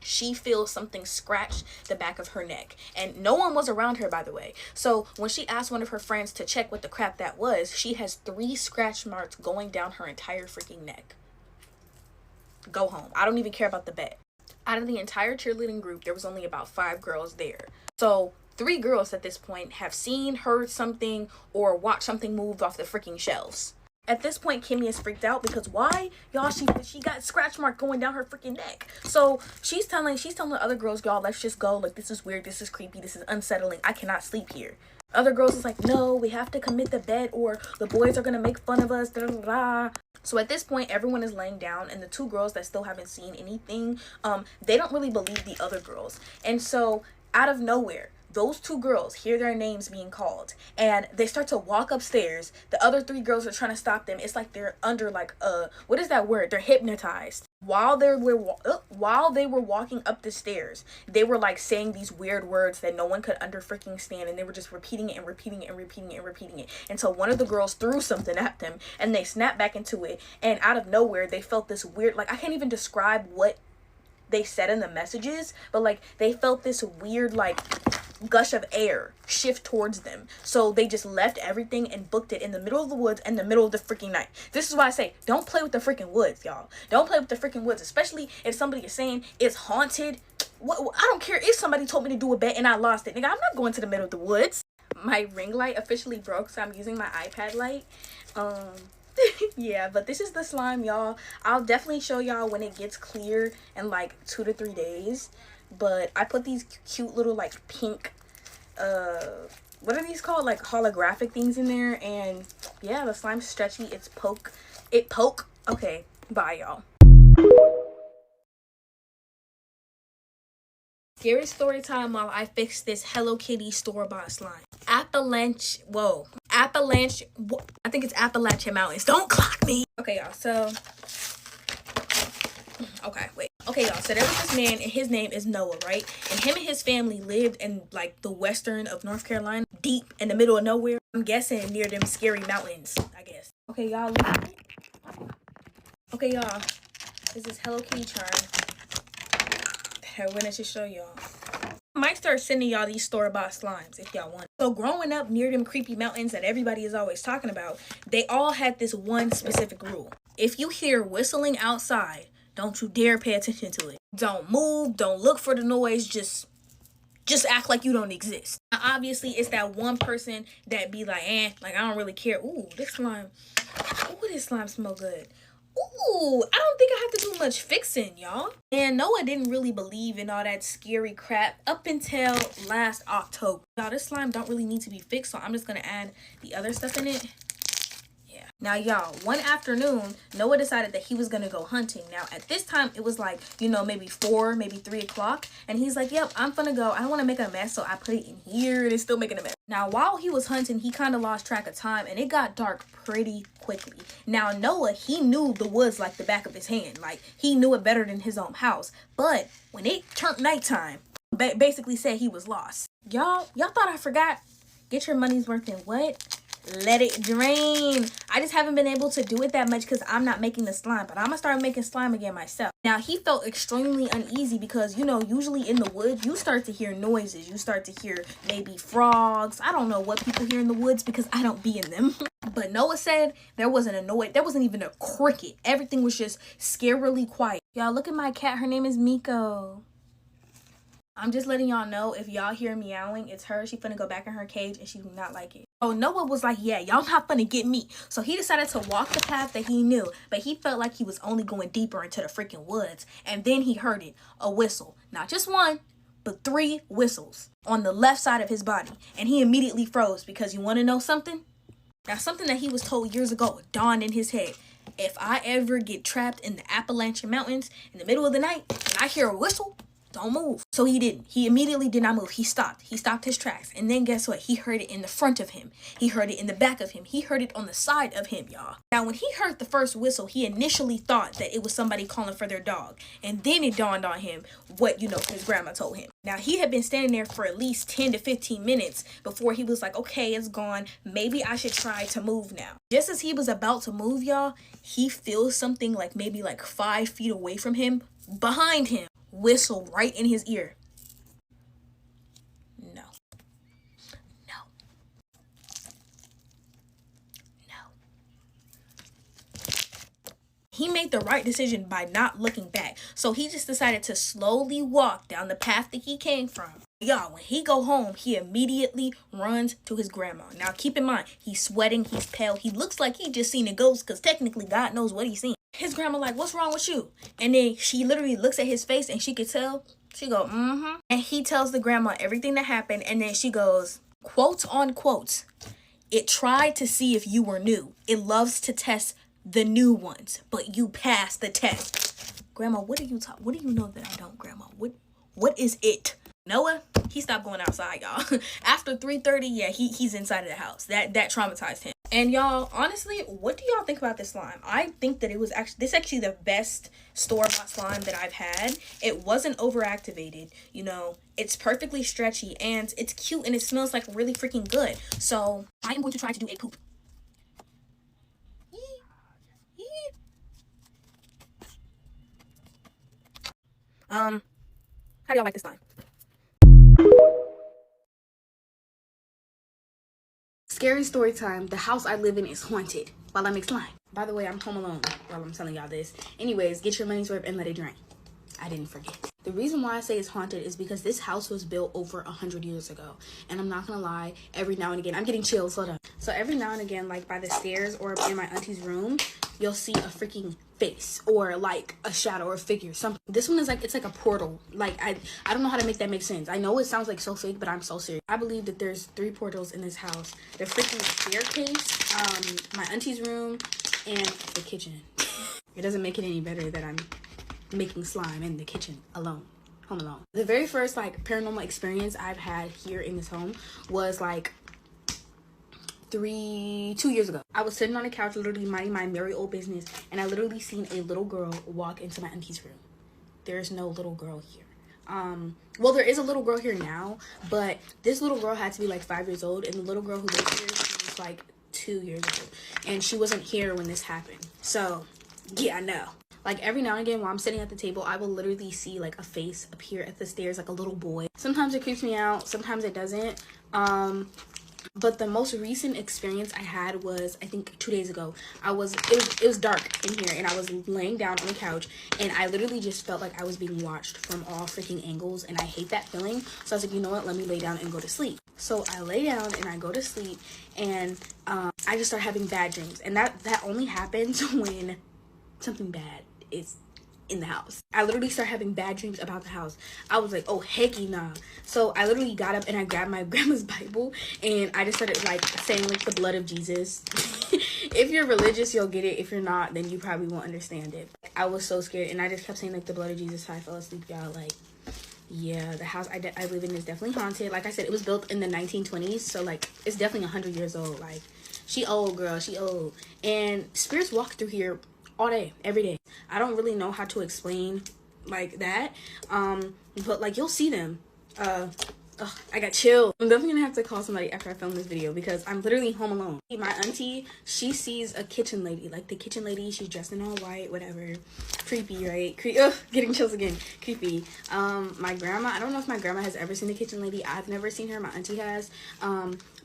she feels something scratch the back of her neck. And no one was around her, by the way. So when she asked one of her friends to check what the crap that was, she has 3 scratch marks going down her entire freaking neck. Go home. I don't even care about the bet. Out of the entire cheerleading group, there was only about 5 girls there. So 3 girls at this point have seen, heard something, or watched something move off the freaking shelves. At this point, Kimmy is freaked out because why? Y'all, she got scratch mark going down her freaking neck. So she's telling the other girls, y'all, let's just go. Like, this is weird, this is creepy, this is unsettling. I cannot sleep here. Other girls is like, no, we have to commit the bed or the boys are gonna make fun of us. Da, da, da. So at this point, everyone is laying down, and the two girls that still haven't seen anything, they don't really believe the other girls. And so out of nowhere, those two girls hear their names being called and they start to walk upstairs. The other three girls are trying to stop them. It's like they're under like what is that word? They're hypnotized. While they were walking up the stairs, they were like saying these weird words that no one could freaking stand, and they were just repeating it and repeating it and repeating it and repeating it until one of the girls threw something at them and they snapped back into it, and out of nowhere they felt this weird, like, I can't even describe what they said in the messages, but like they felt this weird like gush of air shift towards them. So they just left everything and booked it in the middle of the woods in the middle of the freaking night. This is why I say don't play with the freaking woods, y'all. Don't play with the freaking woods, especially if somebody is saying it's haunted. What, I don't care if somebody told me to do a bet and I lost it, nigga. I'm not going to the middle of the woods. My ring light officially broke, so I'm using my iPad light. Yeah, but this is the slime, y'all. I'll definitely show y'all when it gets clear in like 2 to 3 days. But I put these cute little like pink what are these called, like holographic things in there, and yeah, the slime's stretchy. It poke. Okay, bye y'all. Scary story time while I fix this Hello Kitty store-bought slime. I think it's Appalachian Mountains. Don't clock me. Okay, y'all, so so there was this man, and his name is Noah, right? And him and his family lived in like the western of North Carolina, deep in the middle of nowhere. I'm guessing near them scary mountains, I guess. Okay, y'all, this is Hello Kitty charm that I wanted to show y'all. I might start sending y'all these store-bought slimes if y'all want. So growing up near them creepy mountains that everybody is always talking about, they all had this one specific rule. If you hear whistling outside, don't you dare pay attention to it. Don't move, don't look for the noise, just act like you don't exist. Now, obviously, it's that one person that be like, like, I don't really care. Ooh, this slime smell good. Ooh, I don't think I have to do much fixing, y'all. And Noah didn't really believe in all that scary crap up until last October. Y'all, this slime don't really need to be fixed, so I'm just gonna add the other stuff in it. Now, y'all, one afternoon, Noah decided that he was going to go hunting. Now, at this time, it was like, you know, maybe 4, maybe 3 o'clock. And he's like, yep, I'm going to go. I don't want to make a mess, so I put it in here, and it's still making a mess. Now, while he was hunting, he kind of lost track of time, and it got dark pretty quickly. Now, Noah, he knew the woods like the back of his hand. Like, he knew it better than his own house. But when it turned nighttime, basically said he was lost. Y'all thought I forgot? Get your money's worth in what? Let it drain. I just haven't been able to do it that much because I'm not making the slime, but I'm gonna start making slime again myself. Now, he felt extremely uneasy because, you know, usually in the woods, you start to hear noises. You start to hear maybe frogs. I don't know what people hear in the woods because I don't be in them. But Noah said there wasn't a noise. There wasn't even a cricket. Everything was just scarily quiet. Y'all, look at my cat. Her name is Miko. I'm just letting y'all know, if y'all hear meowing, it's her. She finna go back in her cage and she do not like it. Oh, Noah was like, yeah, y'all not finna get me. So he decided to walk the path that he knew, but he felt like he was only going deeper into the freaking woods. And then he heard it, a whistle. Not just one, but 3 whistles on the left side of his body. And he immediately froze because you wanna know something? Now, something that he was told years ago dawned in his head. If I ever get trapped in the Appalachian Mountains in the middle of the night and I hear a whistle, don't move. So he didn't. He immediately did not move. He stopped. He stopped his tracks. And then guess what? He heard it in the front of him. He heard it in the back of him. He heard it on the side of him, y'all. Now, when he heard the first whistle, he initially thought that it was somebody calling for their dog. And then it dawned on him what, you know, his grandma told him. Now, he had been standing there for at least 10 to 15 minutes before he was like, okay, it's gone. Maybe I should try to move now. Just as he was about to move, y'all, he feels something like maybe like 5 feet away from him, behind him, whistle right in his ear. No. He made the right decision by not looking back. So he just decided to slowly walk down the path that he came from. Y'all, when he go home, he immediately runs to his grandma. Now, keep in mind, he's sweating, he's pale. He looks like he just seen a ghost because technically God knows what he's seen. His grandma like, what's wrong with you? And then she literally looks at his face and she could tell. She go, mm-hmm. And he tells the grandma everything that happened. And then she goes, quote unquote, it tried to see if you were new. It loves to test the new ones, but you passed the test. Grandma, what do you know that I don't, Grandma? What is it? Noah, he stopped going outside, y'all. After 3:30, yeah, he's inside of the house. That traumatized him. And y'all, honestly, what do y'all think about this slime? I think that this is actually the best store-bought slime that I've had. It wasn't overactivated, you know. It's perfectly stretchy and it's cute and it smells like really freaking good. So I am going to try to do a poop. How do y'all like this slime? Scary story time. The house I live in is haunted while I make slime. By the way, I'm home alone while I'm telling y'all this. Anyways, get your money's worth and let it drain. I didn't forget. The reason why I say it's haunted is because this house was built over 100 years ago. And I'm not gonna lie, every now and again, I'm getting chills, hold on. So every now and again, like by the stairs or in my auntie's room, you'll see a freaking face or like a shadow or a figure, something. This one is like, it's like a portal. Like, I don't know how to make that make sense. I know it sounds like so fake, but I'm so serious. I believe that there's 3 portals in this house. The freaking staircase, my auntie's room, and the kitchen. It doesn't make it any better that I'm making slime in the kitchen alone, home alone. The very first like paranormal experience I've had here in this home was like 2 years ago. I was sitting on the couch literally minding my merry old business and I literally seen a little girl walk into my auntie's room. There's no little girl here. Well, there is a little girl here now, but this little girl had to be like 5 years old, and the little girl who lives here, she was like 2 years old, and she wasn't here when this happened. So yeah, I know. Like every now and again while I'm sitting at the table, I will literally see like a face appear at the stairs, like a little boy. Sometimes it creeps me out, sometimes it doesn't. But the most recent experience I had was, I think 2 days ago. It was dark in here and I was laying down on the couch and I literally just felt like I was being watched from all freaking angles, and I hate that feeling. So I was like, you know what, let me lay down and go to sleep. So I lay down and I go to sleep, and I just start having bad dreams, and that only happens when something bad is in the house. I literally start having bad dreams about the house. I was like, oh hecky nah. So I literally got up and I grabbed my grandma's Bible and I just started like saying like the blood of Jesus. If you're religious, you'll get it. If you're not, then you probably won't understand it. I was so scared and I just kept saying like the blood of Jesus till I fell asleep, y'all. Like, yeah, the house I live in is definitely haunted. Like I said, it was built in the 1920s, so like it's definitely 100 years old. Like, she old, girl, she old. And spirits walk through here all day, every day. I don't really know how to explain like that, but like you'll see them. I got chilled. I'm definitely gonna have to call somebody after I film this video because I'm literally home alone. My auntie, she sees a kitchen lady, like the kitchen lady, she's dressed in all white, whatever. Creepy, right? Getting chills again. Creepy. My grandma, I don't know if my grandma has ever seen the kitchen lady. I've never seen her. My auntie has.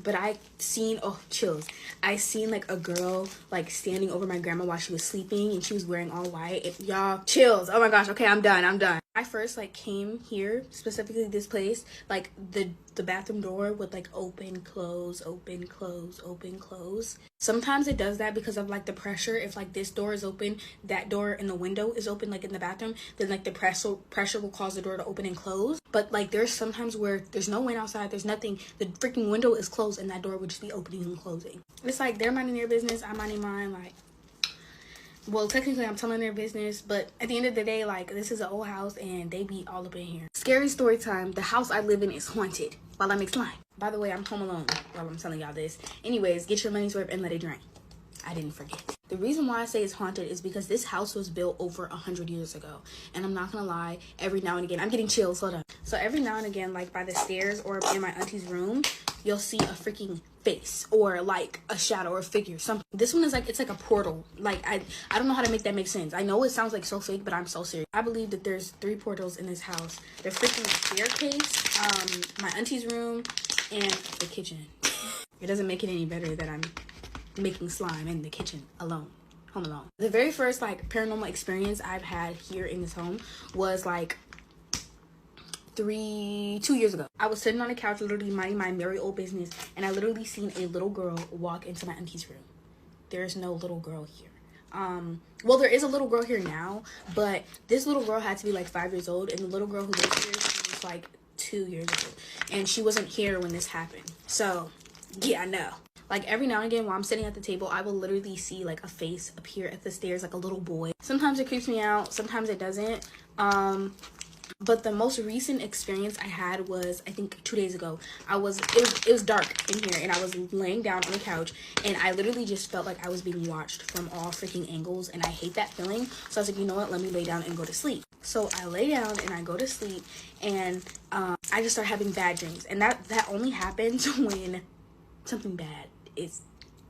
But I seen, chills. I seen like a girl like standing over my grandma while she was sleeping and she was wearing all white. Y'all, chills. Oh my gosh. Okay, I'm done. I first like came here, specifically this place, like the bathroom door would like open, close, open, close, open, close. Sometimes it does that because of like the pressure. If like this door is open, that door in the window is open, like in the bathroom, then like the pressure will cause the door to open and close. But like there's sometimes where there's no wind outside, there's nothing, the freaking window is closed and that door would just be opening and closing. It's like they're minding their business, I'm minding mine. Like, well, technically I'm telling their business, but at the end of the day, like, this is an old house and they be all up in here. Scary story time. The house I live in is haunted while I make slime. By the way, I'm home alone while I'm telling y'all this. Anyways, get your money's worth and let it drain. I didn't forget. The reason why I say it's haunted is because this house was built over 100 years ago. And I'm not gonna lie, every now and again, I'm getting chills, hold on. So every now and again, like by the stairs or in my auntie's room, you'll see a freaking face or like a shadow or a figure, something. This one is like, it's like a portal. Like, I don't know how to make that make sense. I know it sounds like so fake, but I'm so serious. I believe that there's 3 portals in this house. The freaking staircase, my auntie's room, and the kitchen. It doesn't make it any better that I'm making slime in the kitchen alone, home alone. The very first like paranormal experience I've had here in this home was like 2 years ago. I was sitting on the couch literally minding my merry old business, and I literally seen a little girl walk into my auntie's room. There's no little girl here. Well, there is a little girl here now, but this little girl had to be like 5 years old, and the little girl who lives here, she was like 2 years old, and she wasn't here when this happened. So yeah, I know. Like every now and again while I'm sitting at the table, I will literally see like a face appear at the stairs, like a little boy. Sometimes it creeps me out, sometimes it doesn't. But the most recent experience I had was, I think 2 days ago. It was dark in here, and I was laying down on the couch, and I literally just felt like I was being watched from all freaking angles, and I hate that feeling. So I was like, you know what, let me lay down and go to sleep. So I lay down and I go to sleep, and I just start having bad dreams, and that only happens when something bad is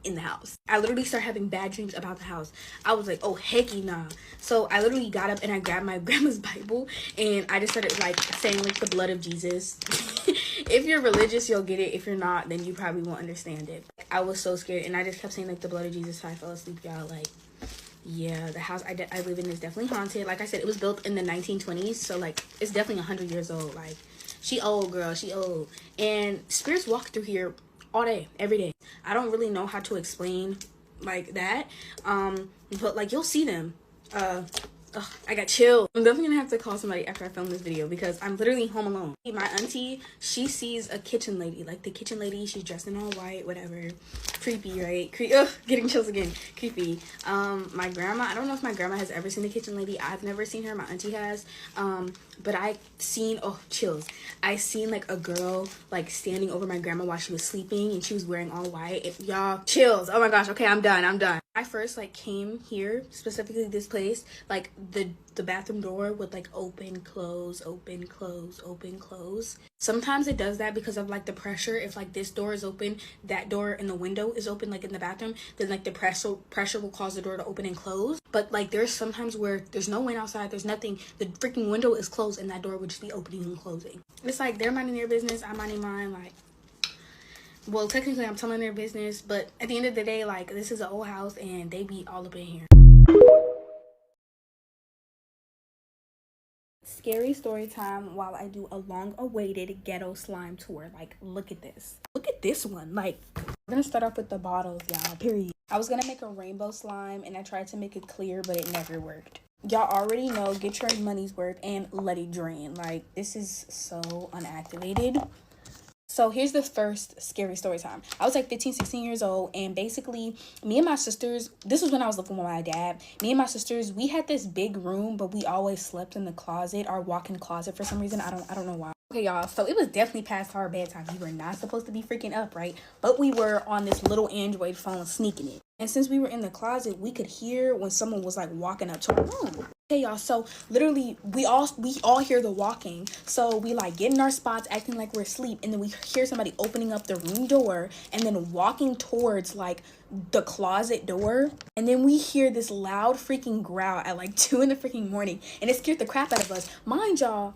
in the house. I literally start having bad dreams about the house. I was like, oh hecky nah. So I literally got up and I grabbed my grandma's Bible, and I just started like saying like the blood of Jesus. If you're religious, you'll get it. If you're not, then you probably won't understand it. I was so scared, and I just kept saying like the blood of Jesus. So I fell asleep, y'all. Like, yeah, the house I live in is definitely haunted. Like I said, it was built in the 1920s, so like it's definitely 100 years old. Like, she old, girl, she old. And spirits walk through here all day, every day. I don't really know how to explain like that, but like you'll see them. I got chilled. I'm definitely gonna have to call somebody after I film this video because I'm literally home alone. My auntie, she sees a kitchen lady, like the kitchen lady, she's dressed in all white, whatever. Creepy, right? Getting chills again. Creepy. My grandma, I don't know if my grandma has ever seen the kitchen lady. I've never seen her. My auntie has. But I seen, chills. I seen like a girl like standing over my grandma while she was sleeping, and she was wearing all white. Y'all, chills. Oh my gosh. Okay, I'm done. I first like came here, specifically this place, like the bathroom door would like open, close, open, close, open, close. Sometimes it does that because of like the pressure. If like this door is open, that door in the window is open, like in the bathroom, then like the pressure will cause the door to open and close. But like there's sometimes where there's no wind outside, there's nothing, the freaking window is closed, and that door would just be opening and closing. It's like they're minding their business, I'm minding mine. Like, well, technically I'm telling their business, but at the end of the day, like, this is an old house and they be all up in here. Scary story time while I do a long-awaited ghetto slime tour. Like, look at this. Look at this one. Like, we're gonna start off with the bottles, y'all, period. I was gonna make a rainbow slime, and I tried to make it clear, but it never worked. Y'all already know, get your money's worth and let it drain. Like, this is so unactivated. So here's the first scary story time. I was like 15, 16 years old, and basically me and my sisters, this was when I was living with my dad. Me and my sisters, we had this big room, but we always slept in the closet, our walk-in closet for some reason. I don't know why. Okay, y'all, so it was definitely past our bedtime. We were not supposed to be freaking up, right? But we were on this little Android phone sneaking it. And since we were in the closet, we could hear when someone was like walking up to our room. Okay, y'all, so literally we all hear the walking. So we like get in our spots acting like we're asleep, and then we hear somebody opening up the room door and then walking towards like the closet door. And then we hear this loud freaking growl at like 2 in the freaking morning, and it scared the crap out of us. Mind y'all,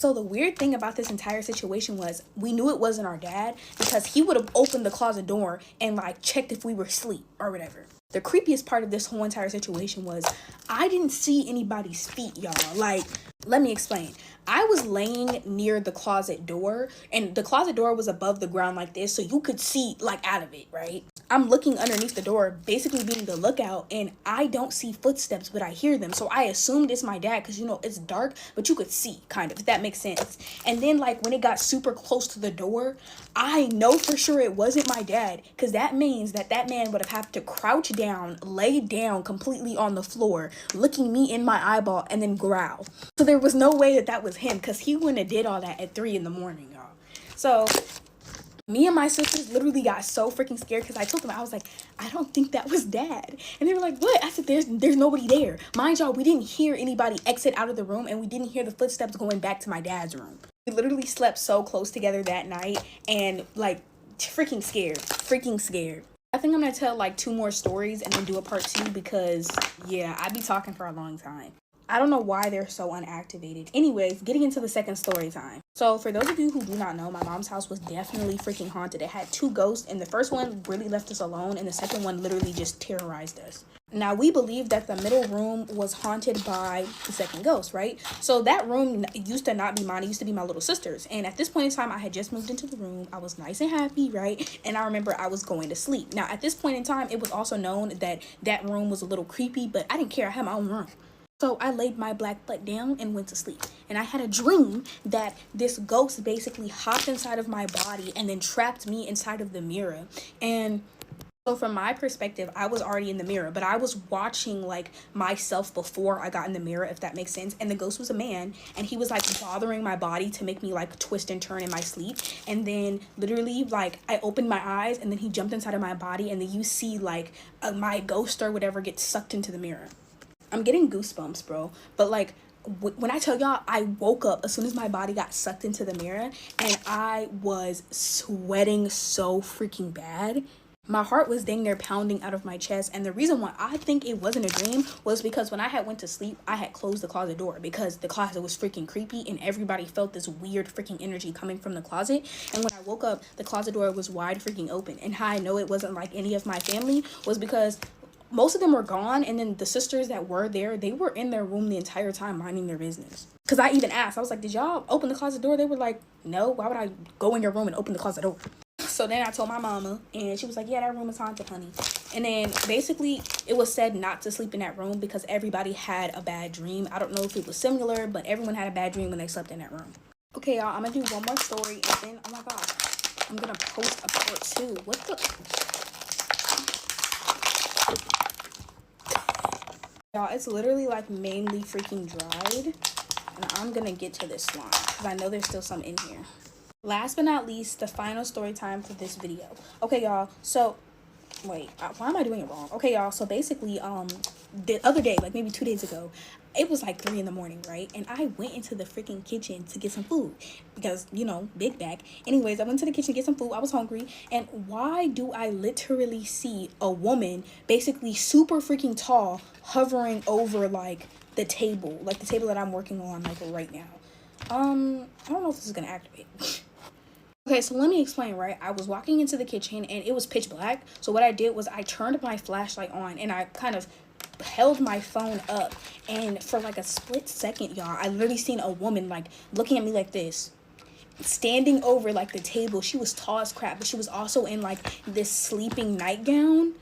so the weird thing about this entire situation was we knew it wasn't our dad because he would have opened the closet door and like checked if we were asleep or whatever. The creepiest part of this whole entire situation was I didn't see anybody's feet, y'all. Like, let me explain. I was laying near the closet door, and the closet door was above the ground like this, so you could see like out of it, right? I'm looking underneath the door, basically being the lookout, and I don't see footsteps, but I hear them. So I assumed it's my dad because, you know, it's dark, but you could see, kind of, if that makes sense. And then, like, when it got super close to the door, I know for sure it wasn't my dad, because that means that man would have to crouch down, lay down completely on the floor, looking me in my eyeball, and then growl. So there was no way that was him, because he wouldn't have did all that at 3 in the morning, y'all. So me and my sisters literally got so freaking scared because I told them, I was like, I don't think that was dad. And they were like, what? I said, there's nobody there. Mind y'all, we didn't hear anybody exit out of the room, and we didn't hear the footsteps going back to my dad's room. We literally slept so close together that night, and like freaking scared. I think I'm gonna tell like 2 more stories and then do a part 2 because yeah, I'd be talking for a long time. I don't know why they're so unactivated. Anyways, getting into the second story time. So for those of you who do not know, my mom's house was definitely freaking haunted. It had 2 ghosts, and the first one really left us alone, and the second one literally just terrorized us. Now, we believe that the middle room was haunted by the second ghost, right? So that room used to not be mine. It used to be my little sister's. And at this point in time, I had just moved into the room. I was nice and happy, right? And I remember I was going to sleep. Now, at this point in time, it was also known that that room was a little creepy, but I didn't care. I had my own room. So I laid my black butt down and went to sleep. And I had a dream that this ghost basically hopped inside of my body and then trapped me inside of the mirror. And so from my perspective, I was already in the mirror, but I was watching like myself before I got in the mirror, if that makes sense. And the ghost was a man, and he was like bothering my body to make me like twist and turn in my sleep. And then literally like I opened my eyes, and then he jumped inside of my body, and then you see like my ghost or whatever get sucked into the mirror. I'm getting goosebumps, bro. But like when I tell y'all, I woke up as soon as my body got sucked into the mirror, and I was sweating so freaking bad. My heart was dang near pounding out of my chest. And the reason why I think it wasn't a dream was because when I had went to sleep, I had closed the closet door because the closet was freaking creepy, and everybody felt this weird freaking energy coming from the closet. And when I woke up, the closet door was wide freaking open. And how I know it wasn't like any of my family was because most of them were gone, and then the sisters that were there, they were in their room the entire time minding their business. Because I even asked, I was like, did y'all open the closet door? They were like, no, why would I go in your room and open the closet door? So then I told my mama, and she was like, yeah, that room is haunted, honey. And then basically it was said not to sleep in that room because everybody had a bad dream. I don't know if it was similar, but everyone had a bad dream when they slept in that room. Okay, y'all, I'm gonna do one more story, and then, oh my god, I'm gonna post a part 2. What the... Y'all, it's literally like mainly freaking dried, and I'm gonna get to this slime because I know there's still some in here. Last but not least, the final story time for this video. Okay, y'all, so wait, why am I doing it wrong? Okay, y'all, so basically the other day, like maybe 2 days ago, it was like 3 in the morning, right? And I went into the freaking kitchen to get some food because, you know, big bag. Anyways, I went to the kitchen to get some food. I was hungry. And why do I literally see a woman basically super freaking tall hovering over like the table that I'm working on like right now? I don't know if this is gonna activate. Okay, so let me explain, right? I was walking into the kitchen and it was pitch black. So what I did was I turned my flashlight on and I kind of held my phone up, and for like a split second, y'all, I literally seen a woman like looking at me like this, standing over like the table. She was tall as crap, but she was also in like this sleeping nightgown.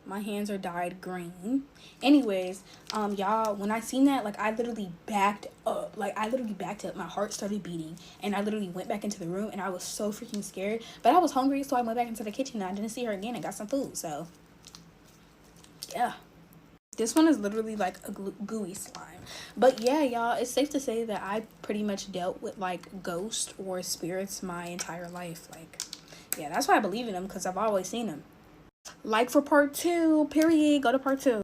My hands are dyed green. Anyways, y'all, when I seen that, like I literally backed up. My heart started beating, and I literally went back into the room, and I was so freaking scared. But I was hungry, so I went back into the kitchen, and I didn't see her again and got some food. So yeah, this one is literally like a gooey slime. But yeah, y'all, it's safe to say that I pretty much dealt with like ghosts or spirits my entire life. Like, yeah, that's why I believe in them, because I've always seen them. Like for part 2, period. Go to part 2.